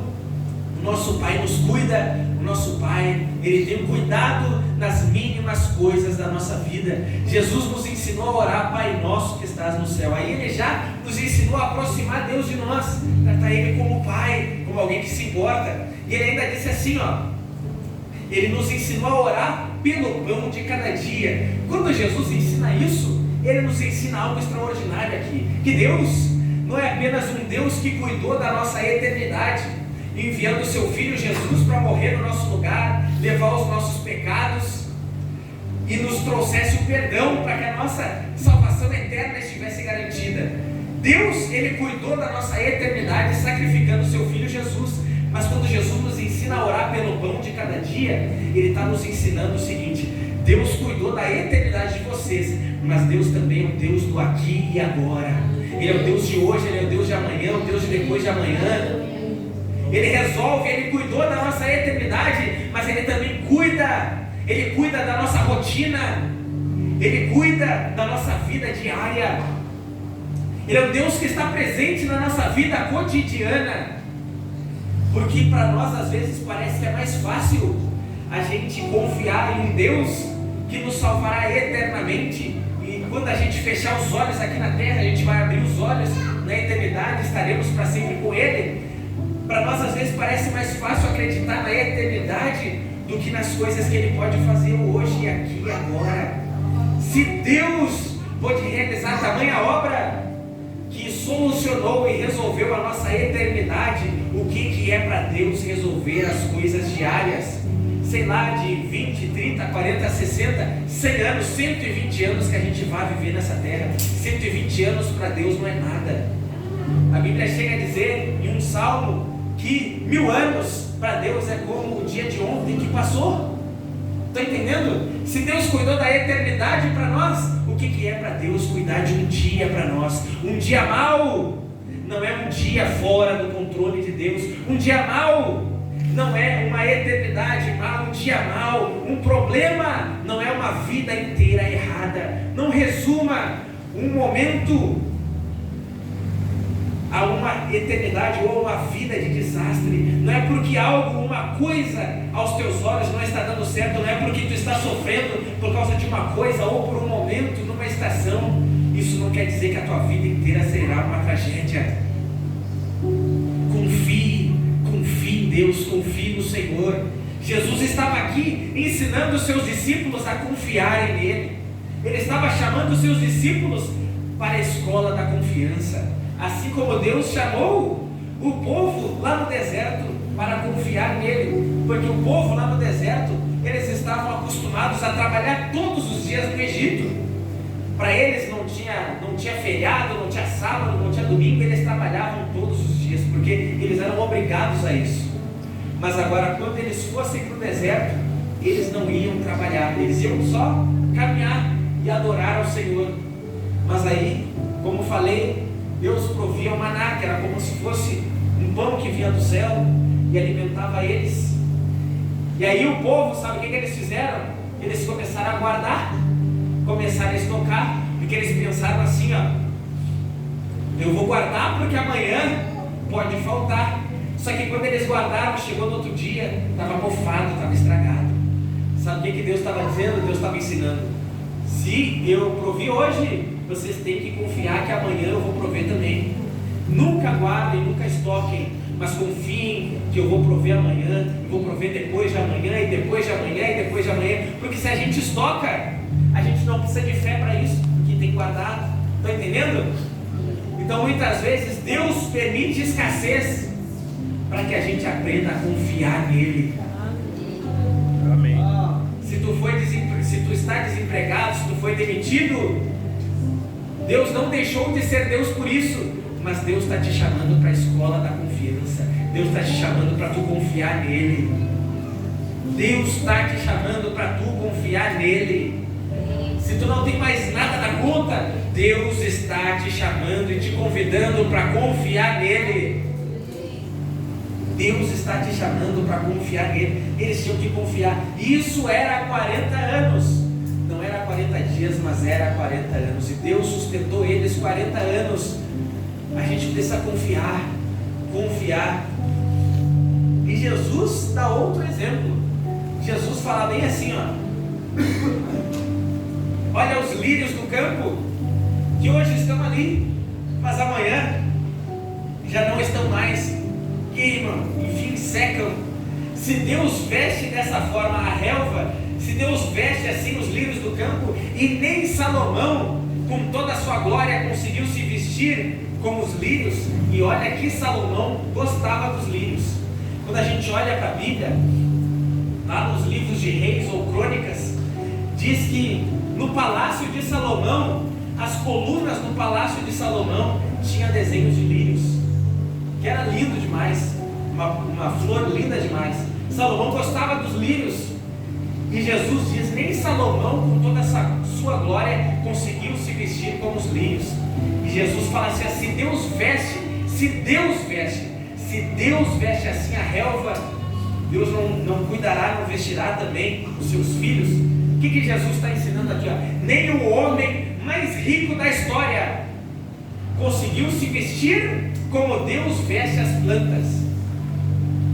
Speaker 3: o nosso Pai nos cuida, o nosso Pai, Ele tem um cuidado nas mínimas coisas da nossa vida. Jesus nos ensinou a orar: Pai nosso que estás no céu. Aí Ele já nos ensinou a aproximar Deus de nós, tratar Ele como Pai, como alguém que se importa. E Ele ainda disse assim, Ele nos ensinou a orar pelo pão de cada dia. Quando Jesus ensina isso, Ele nos ensina algo extraordinário aqui, que Deus não é apenas um Deus que cuidou da nossa eternidade, enviando o seu Filho Jesus para morrer no nosso lugar, levar os nossos pecados e nos trouxesse o perdão para que a nossa salvação eterna estivesse garantida. Deus, Ele cuidou da nossa eternidade sacrificando o seu Filho Jesus. Mas quando Jesus nos ensina a orar pelo pão de cada dia, Ele está nos ensinando o seguinte: Deus cuidou da eternidade de vocês, mas Deus também é o Deus do aqui e agora. Ele é o Deus de hoje, Ele é o Deus de amanhã, o Deus de depois de amanhã. Ele resolve, Ele cuidou da nossa eternidade, mas Ele também cuida. Ele cuida da nossa rotina, Ele cuida da nossa vida diária. Ele é um Deus que está presente na nossa vida cotidiana. Porque para nós às vezes parece que é mais fácil a gente confiar em um Deus que nos salvará eternamente. E quando a gente fechar os olhos aqui na terra, a gente vai abrir os olhos na eternidade, estaremos para sempre com Ele. Para nós às vezes parece mais fácil acreditar na eternidade do que nas coisas que Ele pode fazer hoje, aqui e agora. Se Deus pode realizar tamanha obra que solucionou e resolveu a nossa eternidade, o que é para Deus resolver as coisas diárias? Sei lá, de 20, 30, 40, 60, 100 anos, 120 anos que a gente vai viver nessa terra. 120 anos para Deus não é nada. A Bíblia chega a dizer em um salmo que 1000 anos para Deus é como o dia de ontem que passou. Está entendendo? Se Deus cuidou da eternidade para nós, o que é para Deus cuidar de um dia para nós? Um dia mau não é um dia fora do controle de Deus. Um dia mau não é uma eternidade mal, um dia mau. Um problema não é uma vida inteira errada. Não resuma um momento a uma eternidade ou uma vida de desastre. Não é porque algo, uma coisa aos teus olhos não está dando certo, não é porque tu está sofrendo por causa de uma coisa ou por um momento, numa estação. Isso não quer dizer que a tua vida inteira será uma tragédia. Confie em Deus, confie no Senhor. Jesus estava aqui ensinando os seus discípulos a confiarem nele. Ele estava chamando os seus discípulos para a escola da confiança. Assim como Deus chamou o povo lá no deserto para confiar nele. Porque o povo lá no deserto, eles estavam acostumados a trabalhar todos os dias no Egito. Para eles não tinha feriado, não tinha sábado, não tinha domingo, eles trabalhavam todos os dias, porque eles eram obrigados a isso. Mas agora, quando eles fossem para o deserto, eles não iam trabalhar, eles iam só caminhar e adorar ao Senhor. Mas aí, como falei, Deus provia o maná, que era como se fosse um pão que vinha do céu e alimentava eles. E aí o povo, sabe o que eles fizeram? eles começaram a guardar, começaram a estocar, porque eles pensaram assim, eu vou guardar porque amanhã pode faltar. Só que quando eles guardaram, chegou no outro dia, estava mofado, estava estragado. Sabe o que Deus estava dizendo? Deus estava ensinando: se eu provi hoje, vocês têm que confiar que amanhã eu vou prover também. Nunca guardem, nunca estoquem, mas confiem que eu vou prover amanhã, eu vou prover depois de amanhã, e depois de amanhã, e depois de amanhã. Porque se a gente estoca, a gente não precisa de fé para isso, porque tem guardado. Estão entendendo? Então muitas vezes Deus permite escassez para que a gente aprenda a confiar nele.
Speaker 2: Amém.
Speaker 3: Se tu está desempregado, se tu foi demitido, Deus não deixou de ser Deus por isso, mas Deus está te chamando para a escola da confiança. Deus está te chamando para tu confiar nele. Deus está te chamando para tu confiar nele. Se tu não tem mais nada na conta, Deus está te chamando e te convidando para confiar nele. Deus está te chamando para confiar nele. Eles tinham que confiar. Isso era há 40 anos. Não era 40 dias, mas era 40 anos. E Deus sustentou eles 40 anos. A gente precisa confiar. Confiar. E Jesus dá outro exemplo. Jesus fala bem assim, olha os lírios do campo, que hoje estão ali, mas amanhã já não estão mais. Queimam, enfim, secam. Se Deus veste dessa forma a relva, se Deus veste assim os lírios do campo, e nem Salomão, com toda a sua glória, conseguiu se vestir como os lírios, e olha que Salomão gostava dos lírios. Quando a gente olha para a Bíblia, lá nos livros de Reis ou Crônicas, diz que no palácio de Salomão, as colunas do palácio de Salomão tinham desenhos de lírios, que era lindo demais, uma flor linda demais. Salomão gostava dos lírios, e Jesus diz: nem Salomão, com toda essa sua glória, conseguiu se vestir como os lírios. E Jesus fala assim: se Deus veste assim a relva, Deus não cuidará, não vestirá também os seus filhos. O que Jesus está ensinando aqui? Nem o homem mais rico da história conseguiu se vestir como Deus veste as plantas.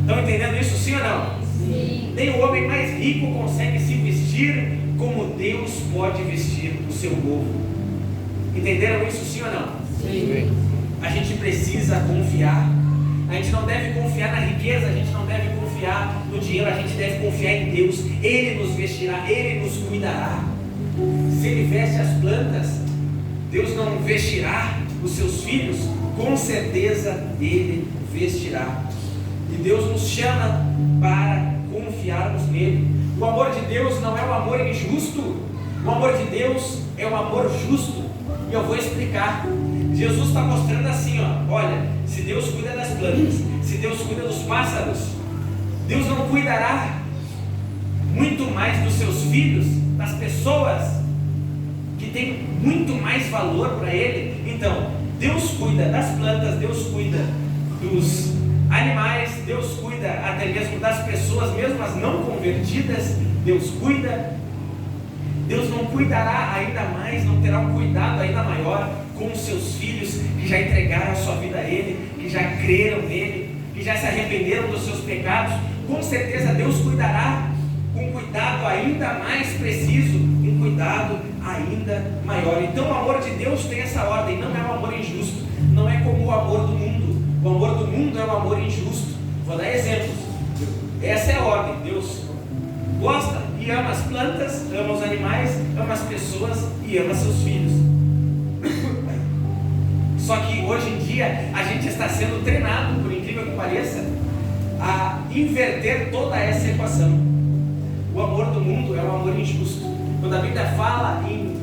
Speaker 3: Estão entendendo isso, sim ou não? Sim. Nem o homem mais rico consegue se vestir como Deus pode vestir o seu povo. Entenderam isso, sim ou não?
Speaker 2: Sim.
Speaker 3: A gente precisa confiar. A gente não deve confiar na riqueza, a gente não deve confiar no dinheiro, a gente deve confiar em Deus. Ele nos vestirá, Ele nos cuidará. Se Ele veste as plantas, Deus não vestirá os seus filhos? Com certeza Ele vestirá. E Deus nos chama para confiarmos nele. O amor de Deus não é um amor injusto. O amor de Deus é um amor justo. E eu vou explicar. Jesus está mostrando assim, olha, se Deus cuida das plantas, se Deus cuida dos pássaros, Deus não cuidará muito mais dos seus filhos, das pessoas que têm muito mais valor para Ele. Então, Deus cuida das plantas, Deus cuida dos animais, Deus cuida até mesmo das pessoas, mesmo as não convertidas, Deus cuida. Deus não cuidará ainda mais, não terá um cuidado ainda maior com os seus filhos que já entregaram a sua vida a Ele, que já creram nele, que já se arrependeram dos seus pecados. Com certeza Deus cuidará com um cuidado ainda mais preciso, um cuidado ainda maior. Então o amor de Deus tem essa ordem, não é um amor injusto, não é como o amor do mundo. O amor do mundo é um amor injusto. Vou dar exemplos. Essa é a ordem. Deus gosta e ama as plantas, ama os animais, ama as pessoas e ama seus filhos. Só que hoje em dia a gente está sendo treinado, por incrível que pareça, a inverter toda essa equação. O amor do mundo é um amor injusto. Quando a Bíblia fala em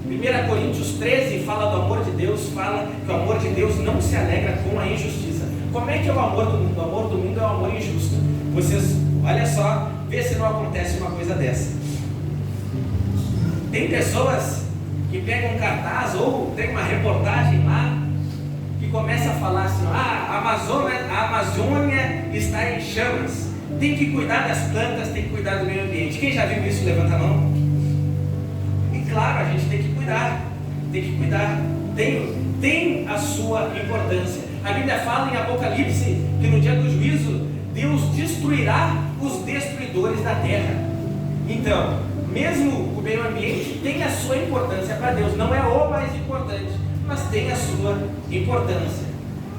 Speaker 3: 1 Coríntios 13, fala do amor de Deus, fala que o amor de Deus não se alegra com a injustiça. Como é que é o amor do mundo? O amor do mundo é um amor injusto. Vocês, olha só, vê se não acontece uma coisa dessa. Tem pessoas que pegam um cartaz ou tem uma reportagem lá que começa a falar assim: a Amazônia está em chamas, tem que cuidar das plantas, tem que cuidar do meio ambiente. Quem já viu isso, levanta a mão. E claro, a gente tem que cuidar, tem a sua importância. A Bíblia fala em Apocalipse que no dia do juízo, Deus destruirá os destruidores da terra. Então, mesmo o meio ambiente tem a sua importância para Deus, não é o mais importante, mas tem a sua importância.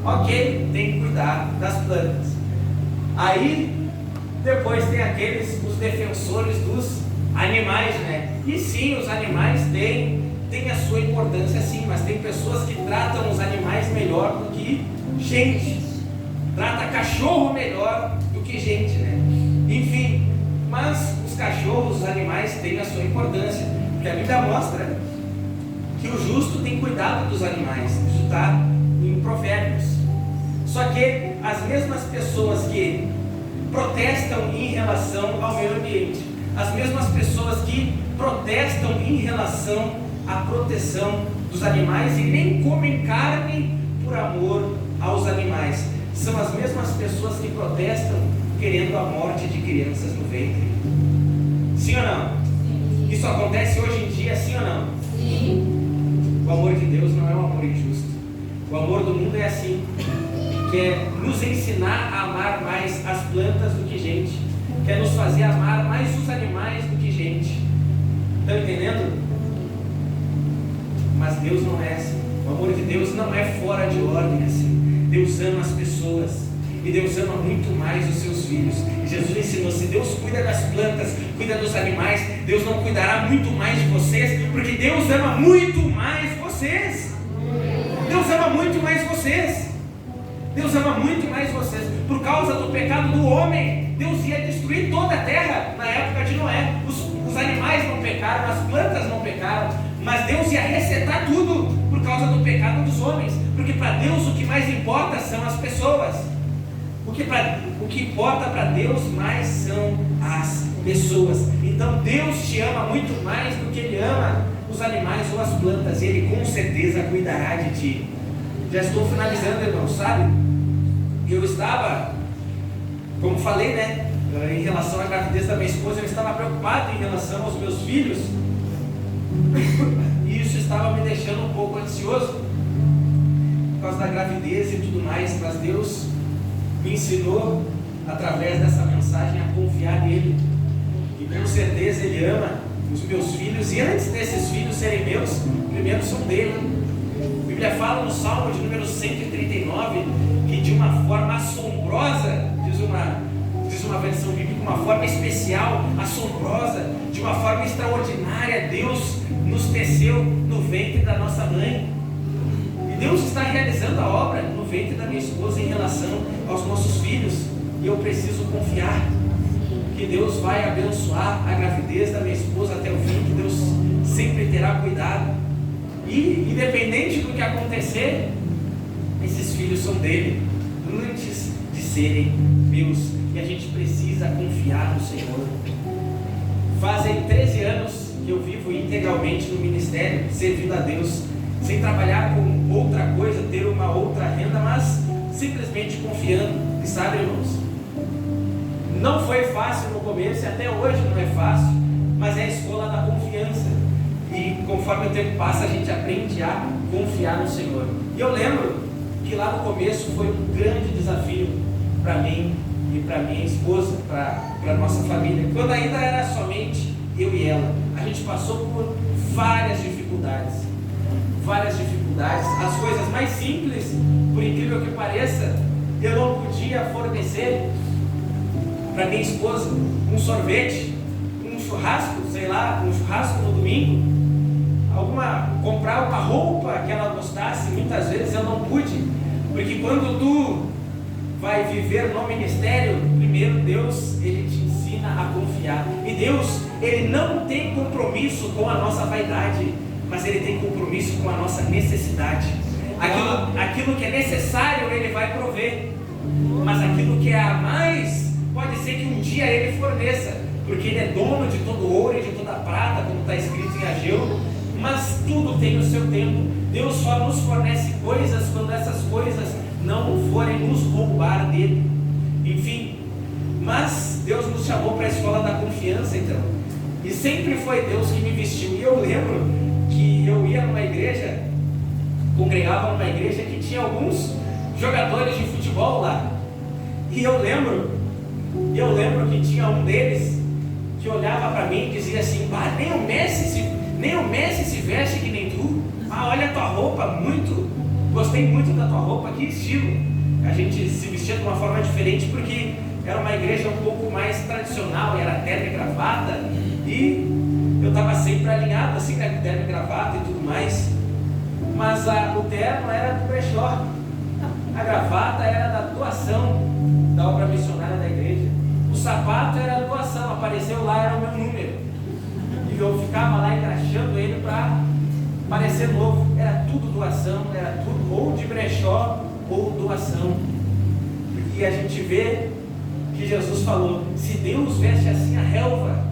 Speaker 3: Ok, tem que cuidar das plantas. Aí, depois tem os defensores dos animais, né? E sim, os animais têm a sua importância sim, mas tem pessoas que tratam os animais melhor do que gente. Trata cachorro melhor do que gente, né? Enfim, mas os cachorros, os animais têm a sua importância, porque a Bíblia mostra que o justo tem cuidado dos animais. Isso está em Provérbios. Só que as mesmas pessoas que protestam em relação ao meio ambiente, as mesmas pessoas que protestam em relação à proteção dos animais e nem comem carne por amor aos animais, são as mesmas pessoas que protestam querendo a morte de crianças no ventre. Sim ou não? Sim. Isso acontece hoje em dia, sim ou não? Sim. O amor de Deus não é um amor injusto. O amor do mundo é assim, quer nos ensinar a amar mais as plantas do que gente, quer nos fazer amar mais os animais do que gente. Estão entendendo? Mas Deus não é assim. O amor de Deus não é fora de ordem assim. Deus ama as pessoas e Deus ama muito mais os seus filhos. Jesus ensinou: se Deus cuida das plantas, cuida dos animais, Deus não cuidará muito mais de vocês, porque Deus ama muito mais vocês. Deus ama muito mais vocês. Deus ama muito mais vocês. Por causa do pecado do homem, Deus ia destruir toda a terra na época de Noé. Os animais não pecaram, as plantas não pecaram, mas Deus ia resetar tudo por causa do pecado dos homens. Porque para Deus o que mais importa são as pessoas. O que importa para Deus mais são as pessoas. Então Deus te ama muito mais do que Ele ama os animais ou as plantas. Ele com certeza cuidará de ti. Já estou finalizando, irmão, sabe? Eu estava, como falei, né, em relação à gravidez da minha esposa, eu estava preocupado em relação aos meus filhos. E isso estava me deixando um pouco ansioso por causa da gravidez e tudo mais. Mas Deus me ensinou através dessa mensagem a confiar nele. E com certeza Ele ama os meus filhos. E antes desses filhos serem meus, primeiro são dele. A Bíblia fala no Salmo de número 139 que de uma forma assombrosa, diz uma versão bíblica, uma forma especial, assombrosa, de uma forma extraordinária, Deus nos teceu no ventre da nossa mãe. E Deus está realizando a obra no ventre da minha esposa em relação aos nossos filhos. E eu preciso confiar que Deus vai abençoar a gravidez da minha esposa até o fim, que Deus sempre terá cuidado. E independente do que acontecer, esses filhos são dele antes de serem meus. E a gente precisa confiar no Senhor. Fazem 13 anos que eu vivo integralmente no ministério, servindo a Deus, sem trabalhar com outra coisa, ter uma outra renda, mas simplesmente confiando. E sabe, irmãos, não foi fácil no começo e até hoje não é fácil, mas é a escola da confiança. E conforme o tempo passa, a gente aprende a confiar no Senhor. E eu lembro que lá no começo foi um grande desafio para mim e para minha esposa, para a nossa família. Quando ainda era somente eu e ela, a gente passou por várias dificuldades. As coisas mais simples, por incrível que pareça, eu não podia fornecer para minha esposa um sorvete, um churrasco, um churrasco no domingo. Comprar uma roupa que ela gostasse, muitas vezes eu não pude, porque quando tu vai viver no ministério, primeiro Deus, Ele te ensina a confiar. E Deus, Ele não tem compromisso com a nossa vaidade, mas Ele tem compromisso com a nossa necessidade. Aquilo que é necessário, Ele vai prover, mas aquilo que é a mais, pode ser que um dia Ele forneça, porque Ele é dono de todo ouro e de toda prata, como está escrito em Ageu. Mas tudo tem o seu tempo. Deus só nos fornece coisas quando essas coisas não forem nos roubar dele. Enfim, Mas Deus nos chamou para a escola da confiança, então. E sempre foi Deus que me vestiu. E eu lembro que eu ia numa igreja, congregava numa igreja que tinha alguns jogadores de futebol lá. E eu lembro que tinha um deles que olhava para mim e dizia assim: "Bah, nem o Messi se veste que nem tu. Ah, olha a tua roupa, gostei muito da tua roupa, que estilo." A gente se vestia de uma forma diferente porque era uma igreja um pouco mais tradicional, era terno e gravata, e eu estava sempre alinhado assim, né, com terno e gravata e tudo mais. Mas o terno era do brechó, a gravata era da doação da obra missionária da igreja, o sapato era da doação, apareceu lá, era o meu número, e eu ficava lá engraxando ele para parecer novo. Era tudo doação, era tudo ou de brechó ou doação. E a gente vê que Jesus falou: se Deus veste assim a relva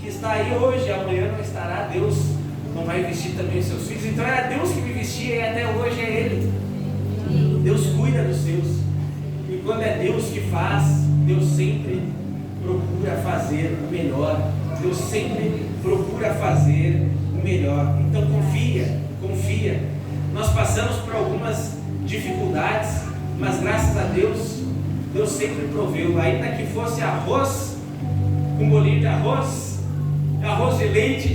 Speaker 3: que está aí hoje, amanhã não estará, Deus não vai vestir também os seus filhos. Então era Deus que me vestia e até hoje é Ele. Deus cuida dos seus. E quando é Deus que faz, Deus sempre procura fazer o melhor. Deus sempre procura fazer o melhor. Então confia. Nós passamos por algumas dificuldades, mas graças a Deus, Deus sempre proveu. Ainda que fosse arroz, um bolinho de arroz de leite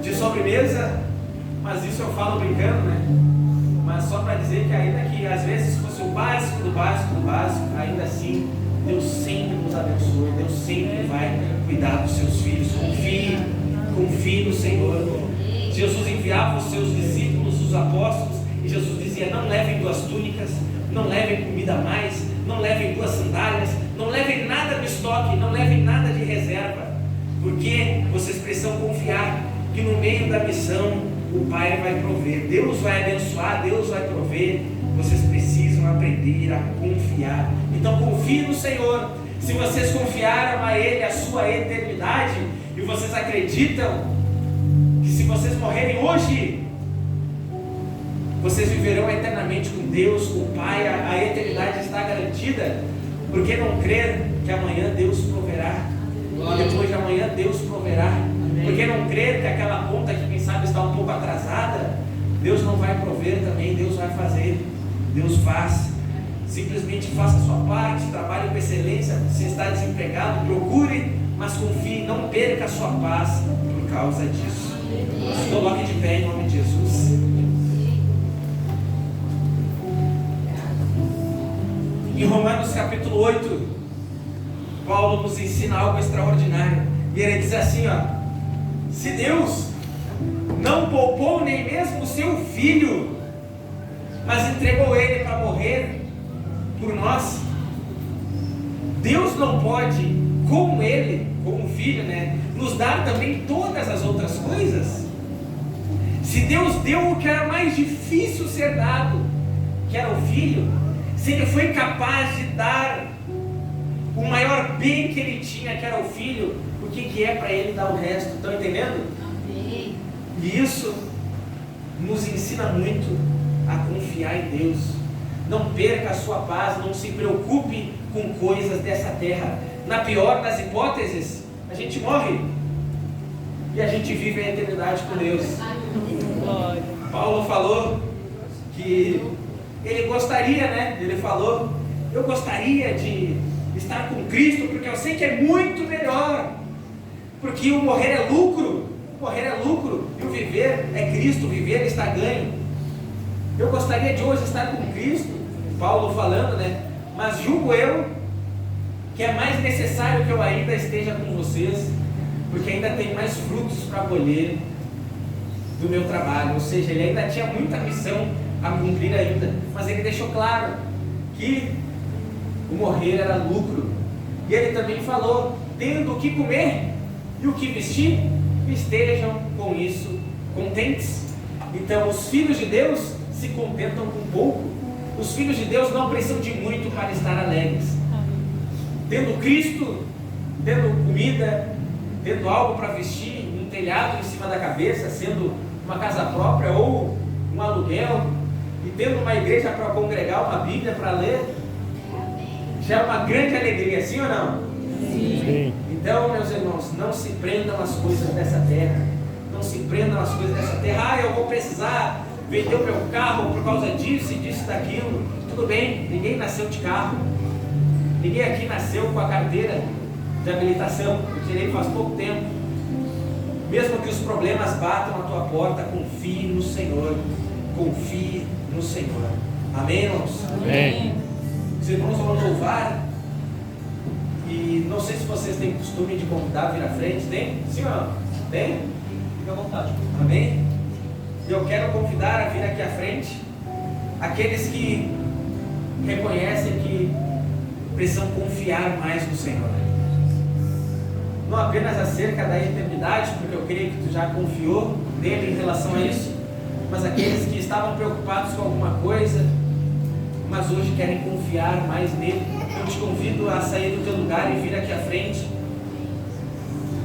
Speaker 3: de sobremesa, mas isso eu falo brincando, né? Mas só para dizer que ainda que às vezes fosse o básico do básico, ainda assim Deus sempre nos abençoa, Deus sempre vai cuidar dos seus filhos. Confie no Senhor. Jesus enviava os seus discípulos, os apóstolos, e Jesus dizia: não levem 2 túnicas, não levem comida a mais, não levem 2 sandálias, não levem nada do estoque, não levem nada de reserva, porque vocês precisam confiar que no meio da missão o Pai vai prover, Deus vai abençoar, Deus vai prover. Vocês precisam aprender a confiar. Então confie no Senhor. Se vocês confiaram a Ele a sua eternidade, e vocês acreditam que se vocês morrerem hoje, vocês viverão eternamente com Deus, com o Pai, a eternidade está garantida. Por que não crer que amanhã Deus proverá? E depois de amanhã Deus proverá? Por que não crer que aquela conta que quem sabe está um pouco atrasada, Deus não vai prover também? Deus vai fazer, Deus faz. Simplesmente faça a sua parte, trabalhe com excelência. Se está desempregado, procure, mas confie, não perca a sua paz por causa disso. Se coloque de pé em nome de Jesus. Em Romanos capítulo 8, Paulo nos ensina algo extraordinário. E ele diz assim, se Deus não poupou nem mesmo o seu filho, mas entregou ele para morrer por nós, Deus não pode, como ele, como filho, nos dar também todas as outras coisas? Se Deus deu o que era mais difícil ser dado, que era o filho, se ele foi capaz de dar o maior bem que ele tinha, que era o filho, o que é para ele dar o resto? Estão entendendo? Amém. E isso nos ensina muito a confiar em Deus. Não perca a sua paz, não se preocupe com coisas dessa terra. Na pior das hipóteses, a gente morre e a gente vive a eternidade com Deus. Paulo falou que ele gostaria, ele falou: eu gostaria de estar com Cristo, porque eu sei que é muito melhor, porque o morrer é lucro, e o viver é Cristo, viver está ganho. Eu gostaria de hoje estar com Cristo, Paulo falando, mas julgo eu que é mais necessário que eu ainda esteja com vocês, porque ainda tem mais frutos para colher do meu trabalho. Ou seja, ele ainda tinha muita missão a cumprir ainda, mas ele deixou claro que o morrer era lucro. E ele também falou: tendo o que comer e o que vestir, estejam com isso contentes. Então os filhos de Deus se contentam com pouco. Os filhos de Deus não precisam de muito para estar alegres. Tendo Cristo, tendo comida, tendo algo para vestir, um telhado em cima da cabeça, sendo uma casa própria ou um aluguel, e tendo uma igreja para congregar, uma Bíblia para ler, já é uma grande alegria, sim ou não?
Speaker 2: Sim.
Speaker 3: Então, meus irmãos, não se prendam às coisas dessa terra. Não se prendam às coisas dessa terra. Eu vou precisar vender o meu carro por causa disso e disso e daquilo. Tudo bem, ninguém nasceu de carro. Ninguém aqui nasceu com a carteira de habilitação. Eu tirei faz pouco tempo. Mesmo que os problemas batam à tua porta, confie no Senhor. Confie no Senhor. Amém, irmãos?
Speaker 2: Amém.
Speaker 3: Os irmãos vão louvar. E não sei se vocês têm costume de convidar a vir à frente. Tem? Sim ou não? Tem? Fica à vontade. Amém? Eu quero convidar a vir aqui à frente aqueles que reconhecem que precisam confiar mais no Senhor. Não apenas acerca da eternidade, porque eu creio que tu já confiou nele em relação a isso, mas aqueles que estavam preocupados com alguma coisa, mas hoje querem confiar mais nele. Eu te convido a sair do teu lugar e vir aqui à frente,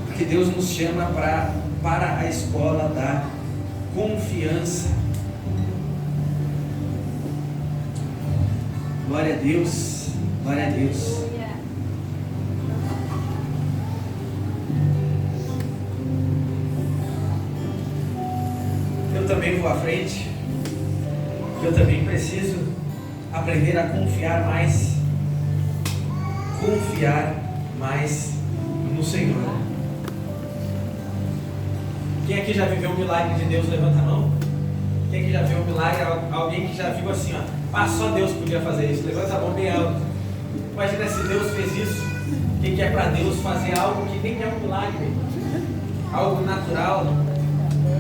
Speaker 3: porque Deus nos chama para a escola da confiança. Glória a Deus, glória a Deus. Eu também vou à frente. Eu também preciso aprender a confiar mais no Senhor. Quem aqui já viveu um milagre de Deus, levanta a mão. Quem aqui já viu um milagre? Alguém que já viu assim, ó, só Deus podia fazer isso, levanta a mão bem alto. Imagina se Deus fez isso. O que é para Deus fazer algo que nem é um milagre, algo natural?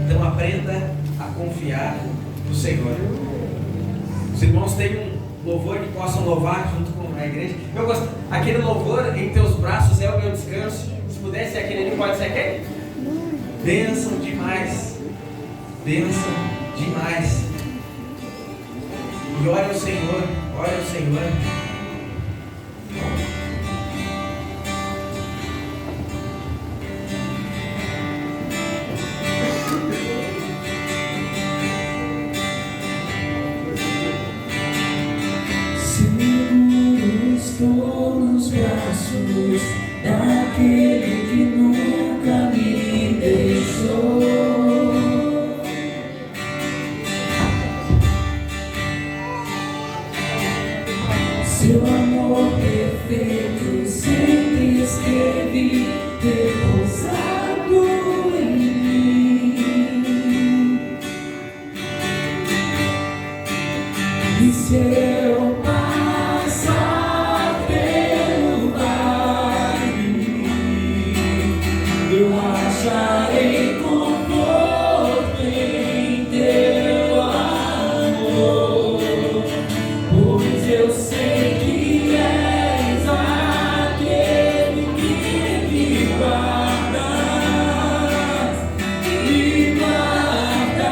Speaker 3: Então aprenda a confiar no Senhor. Os irmãos têm um louvor que possam louvar junto com a igreja. Eu gosto, aquele louvor, em teus braços é o meu descanso. Se pudesse ser aquele ali, pode ser aquele? Bênção demais. Bênção demais. E olha o Senhor, olha o Senhor.
Speaker 4: Seguro estou nos braços daquele que nunca me deixou. Seu amor perfeito sempre esteve repousado em mim. E se eu passar pelo vale, eu acharei conforto em teu amor, pois eu sei que és aquele que me guarda, me guarda.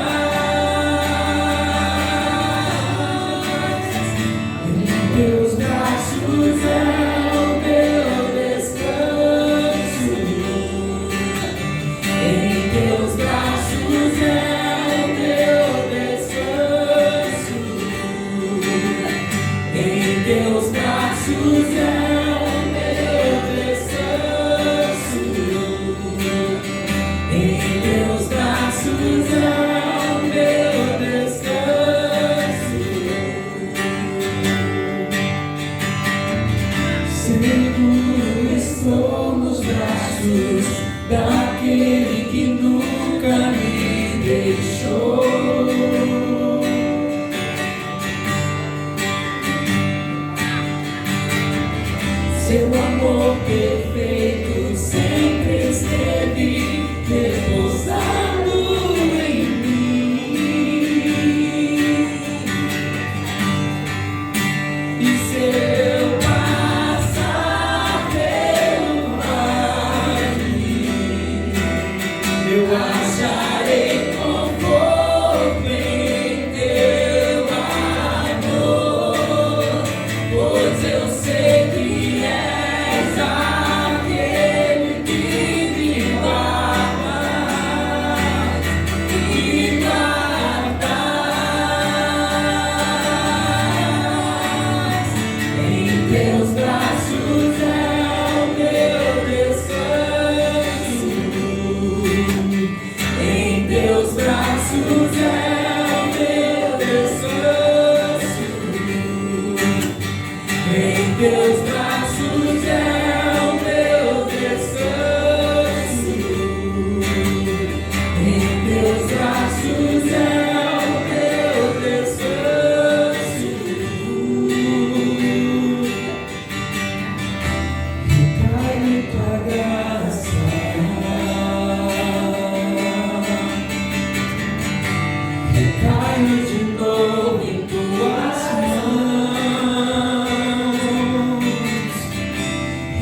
Speaker 4: Recaio de novo em tuas mãos,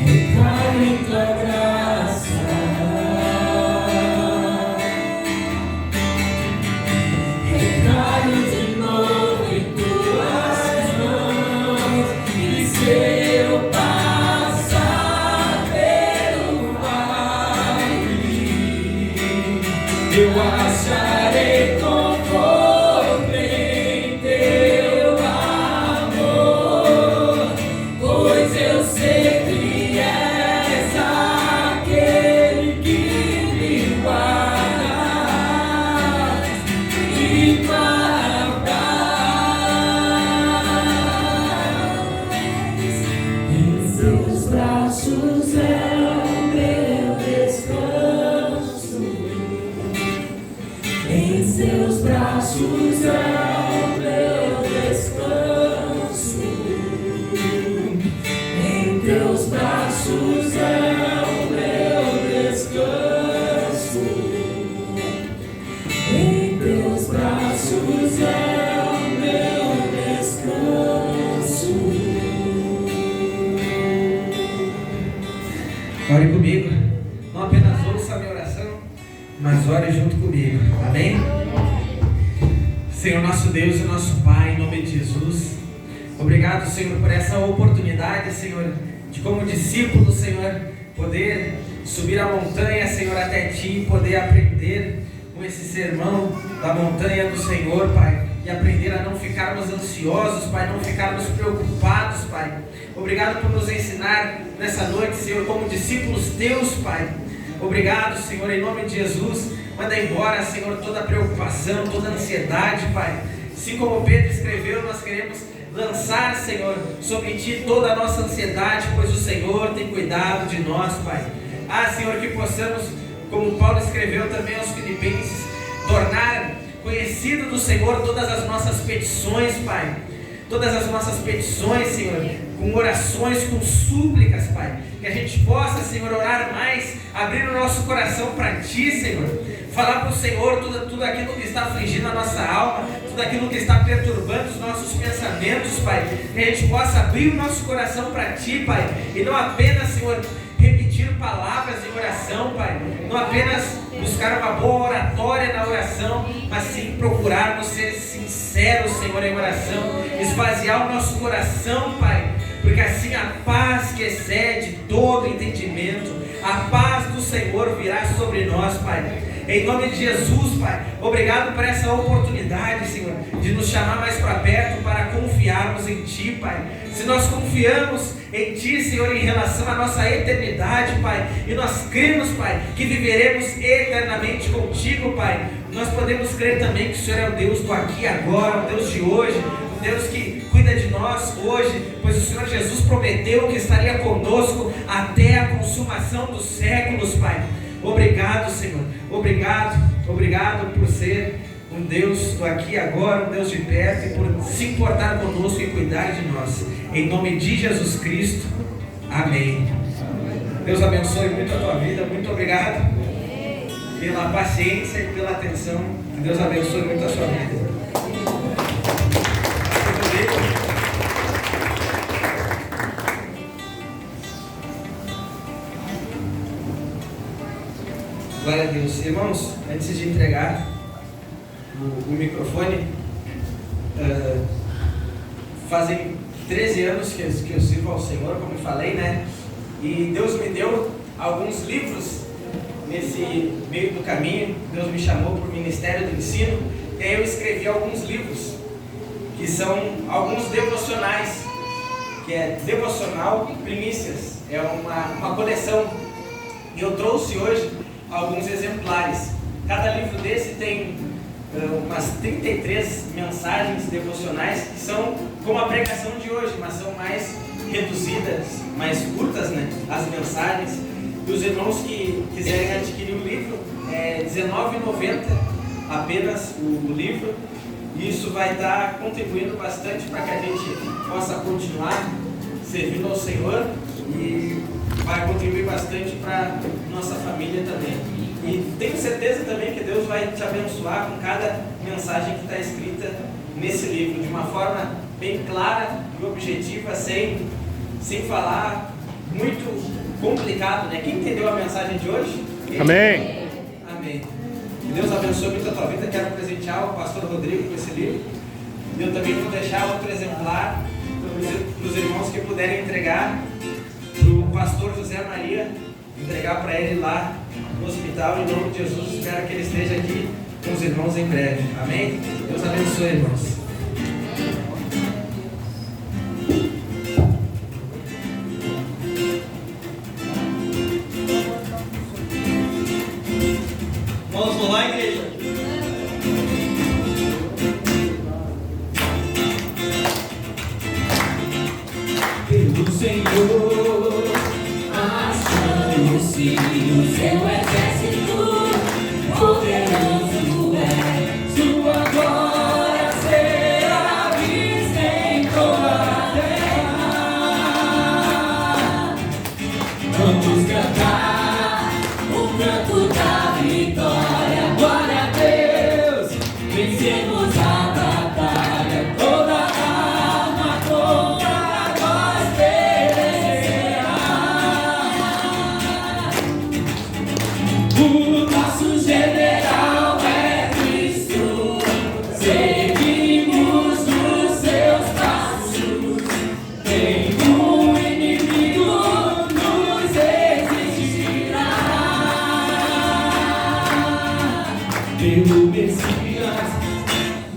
Speaker 4: recaio em tua graça, recaio de novo em tuas mãos. E se eu passar pelo vale, eu acharei conforto em teu amor, pois eu sei que és aquele que me guardas e guardas. Em seus braços é o meu descanso. Em seus braços é o meu descanso. Em teus braços é o meu descanso. Em teus braços é o meu descanso.
Speaker 3: Ore comigo. Não apenas ouça a minha oração, mas ore junto comigo. Amém? Senhor nosso Deus e nosso Pai, em nome de Jesus, obrigado, Senhor, por essa oportunidade, Senhor, de como discípulo, Senhor, poder subir a montanha, Senhor, até Ti, poder aprender com esse sermão da montanha do Senhor, Pai, e aprender a não ficarmos ansiosos, Pai, não ficarmos preocupados, Pai. Obrigado por nos ensinar nessa noite, Senhor, como discípulos Teus, Pai. Obrigado, Senhor, em nome de Jesus. Manda embora, Senhor, toda preocupação, toda ansiedade, Pai. Assim como Pedro escreveu, nós queremos lançar, Senhor, sobre Ti toda a nossa ansiedade, pois o Senhor tem cuidado de nós, Pai. Senhor, que possamos, como Paulo escreveu também aos Filipenses, tornar conhecido do Senhor todas as nossas petições, Pai. Todas as nossas petições, Senhor, com orações, com súplicas, Pai. Que a gente possa, Senhor, orar mais, abrir o nosso coração para Ti, Senhor. Falar para o Senhor tudo aquilo que está afligindo a nossa alma, tudo aquilo que está perturbando os nossos pensamentos, Pai. Que a gente possa abrir o nosso coração para Ti, Pai. E não apenas, Senhor, repetir palavras de oração, Pai. Não apenas buscar uma boa oratória na oração, mas sim procurarmos ser sinceros, Senhor, em oração. Esvaziar o nosso coração, Pai. Porque assim a paz que excede todo entendimento, a paz do Senhor virá sobre nós, Pai. Em nome de Jesus, Pai, obrigado por essa oportunidade, Senhor, de nos chamar mais para perto para confiarmos em Ti, Pai. Se nós confiamos em Ti, Senhor, em relação à nossa eternidade, Pai, e nós cremos, Pai, que viveremos eternamente contigo, Pai, nós podemos crer também que o Senhor é o Deus do aqui e agora, o Deus de hoje, o Deus que cuida de nós hoje, pois o Senhor Jesus prometeu que estaria conosco até a consumação dos séculos, Pai. Obrigado, Senhor, obrigado por ser um Deus do aqui e agora, um Deus de perto, e por se importar conosco e cuidar de nós. Em nome de Jesus Cristo, amém. Deus abençoe muito a tua vida, muito obrigado pela paciência e pela atenção. Que Deus abençoe muito a sua vida. Glória a Deus. Irmãos, antes de entregar o microfone, fazem 13 anos que eu sirvo ao Senhor, como eu falei, né? E Deus me deu alguns livros nesse meio do caminho. Deus me chamou para o Ministério do Ensino, e aí eu escrevi alguns livros, que são alguns devocionais, que é Devocional Primícias. É uma coleção. E eu trouxe hoje alguns exemplares. Cada livro desse tem umas 33 mensagens devocionais, que são como a pregação de hoje, mas são mais reduzidas, mais curtas, né? As mensagens. E os irmãos que quiserem adquirir o livro, é R$19,90 apenas o livro. E isso vai estar contribuindo bastante para que a gente possa continuar servindo ao Senhor, e vai contribuir bastante para nossa família também. E tenho certeza também que Deus vai te abençoar com cada mensagem que está escrita nesse livro, de uma forma bem clara e objetiva, sem falar muito complicado, né? Quem entendeu a mensagem de hoje?
Speaker 2: Amém.
Speaker 3: Amém. Que Deus abençoe muito a tua vida. Quero presentear o pastor Rodrigo com esse livro. E eu também vou deixar outro exemplar para os irmãos que puderem entregar para o pastor José Maria, entregar para ele lá no hospital. Em nome de Jesus, espero que ele esteja aqui com os irmãos em breve. Amém? Deus abençoe, irmãos.
Speaker 1: Vamos lá, igreja.
Speaker 4: Pelo Senhor, achando-se o seu exército, poderoso é sua glória, será vista em toda a terra. Vamos cantar o canto da vitória, glória a Deus, vencemos a batalha, toda arma contra nós perecerá. O nosso general é Cristo, seguimos os seus passos, nenhum inimigo nos resistirá. Pelo Messias,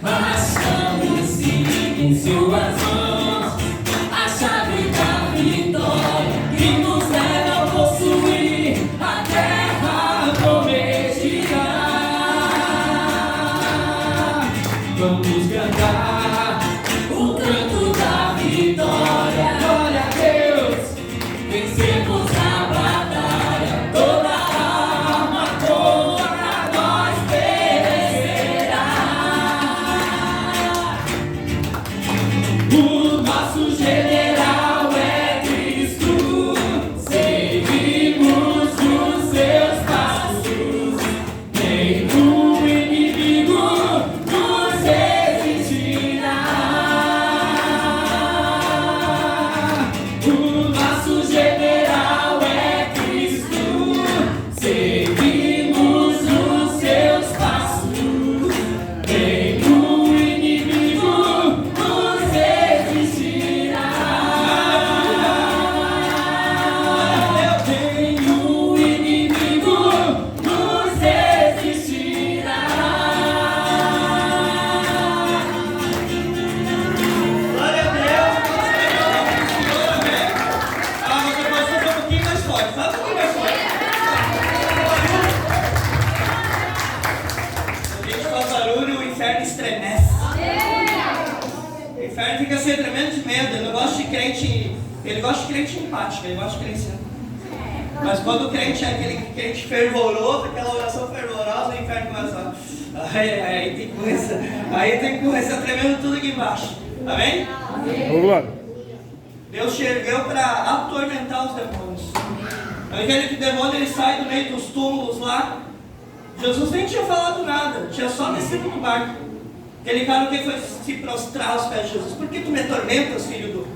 Speaker 4: achamos-se em suas mãos, a chave da vitória que nos leva a possuir a terra prometida. Vamos cantar o canto da vitória, glória a Deus, vencemos a batalha, toda arma contra nós perecerá. O nosso general é Cristo, seguimos os seus passos, nenhum inimigo nos resistirá. O nosso general é Cristo, seguimos os seus passos, nenhum inimigo nos resistirá. Nenhum inimigo nos resistirá.
Speaker 1: Glória a Deus. Você pode fazer um pouquinho mais forte, sabe? Um pouquinho mais forte. A gente faz barulho, o inferno estremece. O inferno fica assim tremendo de medo. Ele não gosta de crente. Ele gosta de crente empático, ele gosta de crente. Mas quando o crente é aquele crente fervoroso, aquela oração fervorosa, o inferno começa a... Aí tem coisa tremendo tudo aqui embaixo. Amém?
Speaker 2: Ô, glória.
Speaker 1: Deus te ergueu para atormentar os demônios. Aquele que demônio ele sai do meio dos túmulos lá. Jesus nem tinha falado nada, tinha só descido do barco. Aquele cara que foi se prostrar aos pés de Jesus. Por que tu me atormentas, filho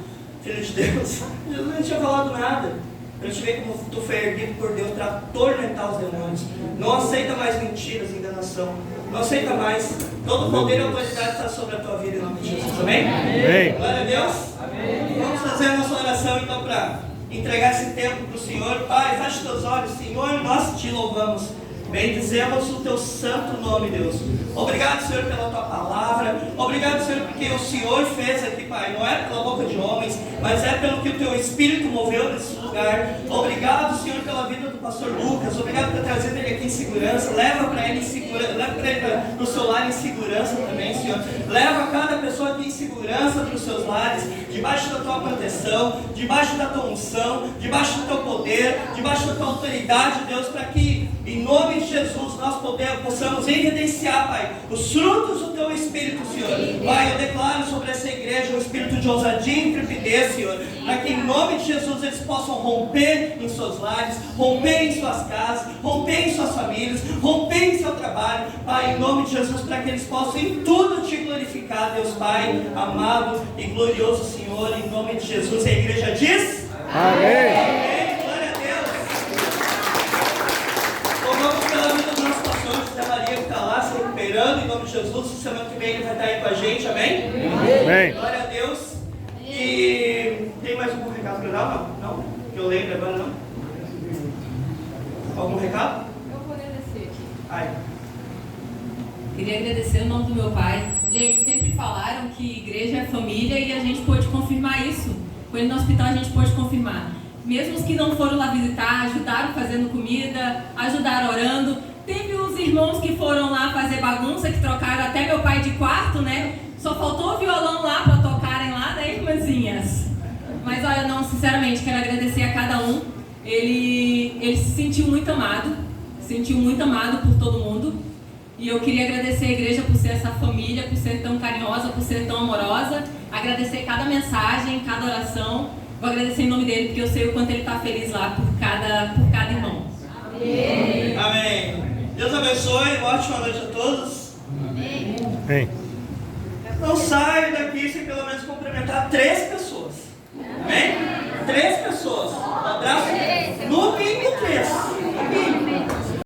Speaker 1: de Deus? Jesus nem tinha falado nada. Eu te vejo como tu foi erguido por Deus para atormentar os demônios. Não aceita mais mentiras, enganação. Não aceita mais. Todo poder e autoridade está sobre a tua vida em nome de Jesus. Amém?
Speaker 2: Amém.
Speaker 1: Glória a Deus. Amém. Vamos fazer a nossa oração então para entregar esse tempo para o Senhor. Pai, feche teus olhos. Senhor, nós te louvamos. Bendizemos o teu santo nome, Deus. Obrigado, Senhor, pela tua palavra. Obrigado, Senhor, porque o Senhor fez aqui, Pai. Não é pela boca de homens, mas é pelo que o teu Espírito moveu nesse lugar. Obrigado, Senhor, pela vida do pastor Lucas. Obrigado por trazer ele aqui em segurança. Leva para ele em segurança, leva para ele para o seu lar em segurança também, Senhor. Leva cada pessoa aqui em segurança para os seus lares, debaixo da tua proteção, debaixo da tua unção, debaixo do teu poder, debaixo da tua autoridade, Deus, para que em nome de Jesus nós possamos evidenciar, Pai, os frutos do teu do Espírito, Senhor. Pai, eu declaro sobre essa igreja um espírito de ousadia e intrepidez, Senhor, para que em nome de Jesus eles possam romper em seus lares, romper em suas casas, romper em suas famílias, romper em seu trabalho, Pai, em nome de Jesus, para que eles possam em tudo te glorificar, Deus Pai, amado e glorioso Senhor, em nome de Jesus. A igreja diz:
Speaker 2: Amém.
Speaker 1: Amém. Glória a Deus. Louvamos pela vida do nosso pastor José Maria, que está lá se recuperando, em nome de Jesus. Semana que vem ele vai estar aí com a gente, amém?
Speaker 2: Amém.
Speaker 1: Glória a Deus. E tem mais algum recado para dar? Não? Que eu lembro agora, não? Algum recado?
Speaker 5: Eu vou agradecer aqui.
Speaker 1: Ai.
Speaker 5: Queria agradecer o nome do meu pai. Gente, sempre falaram que igreja é família e a gente pôde confirmar isso. Com ele no hospital a gente pôde confirmar. Mesmo os que não foram lá visitar, ajudaram fazendo comida, ajudaram orando. Teve os irmãos que foram lá fazer bagunça, que trocaram até meu pai de quarto, né? Só faltou o violão lá para tocarem lá, né, irmãzinhas? Mas olha, não, sinceramente, quero agradecer a cada um. Ele se sentiu muito amado por todo mundo. E eu queria agradecer a igreja por ser essa família, por ser tão carinhosa, por ser tão amorosa. Agradecer cada mensagem, cada oração. Vou agradecer em nome dele, porque eu sei o quanto ele está feliz lá por cada irmão.
Speaker 1: Amém. Amém. Deus abençoe. Uma ótima noite a todos.
Speaker 2: Amém.
Speaker 1: Não saio daqui sem pelo menos cumprimentar 3 pessoas. Amém? 3 pessoas. Um abraço. No mínimo 3.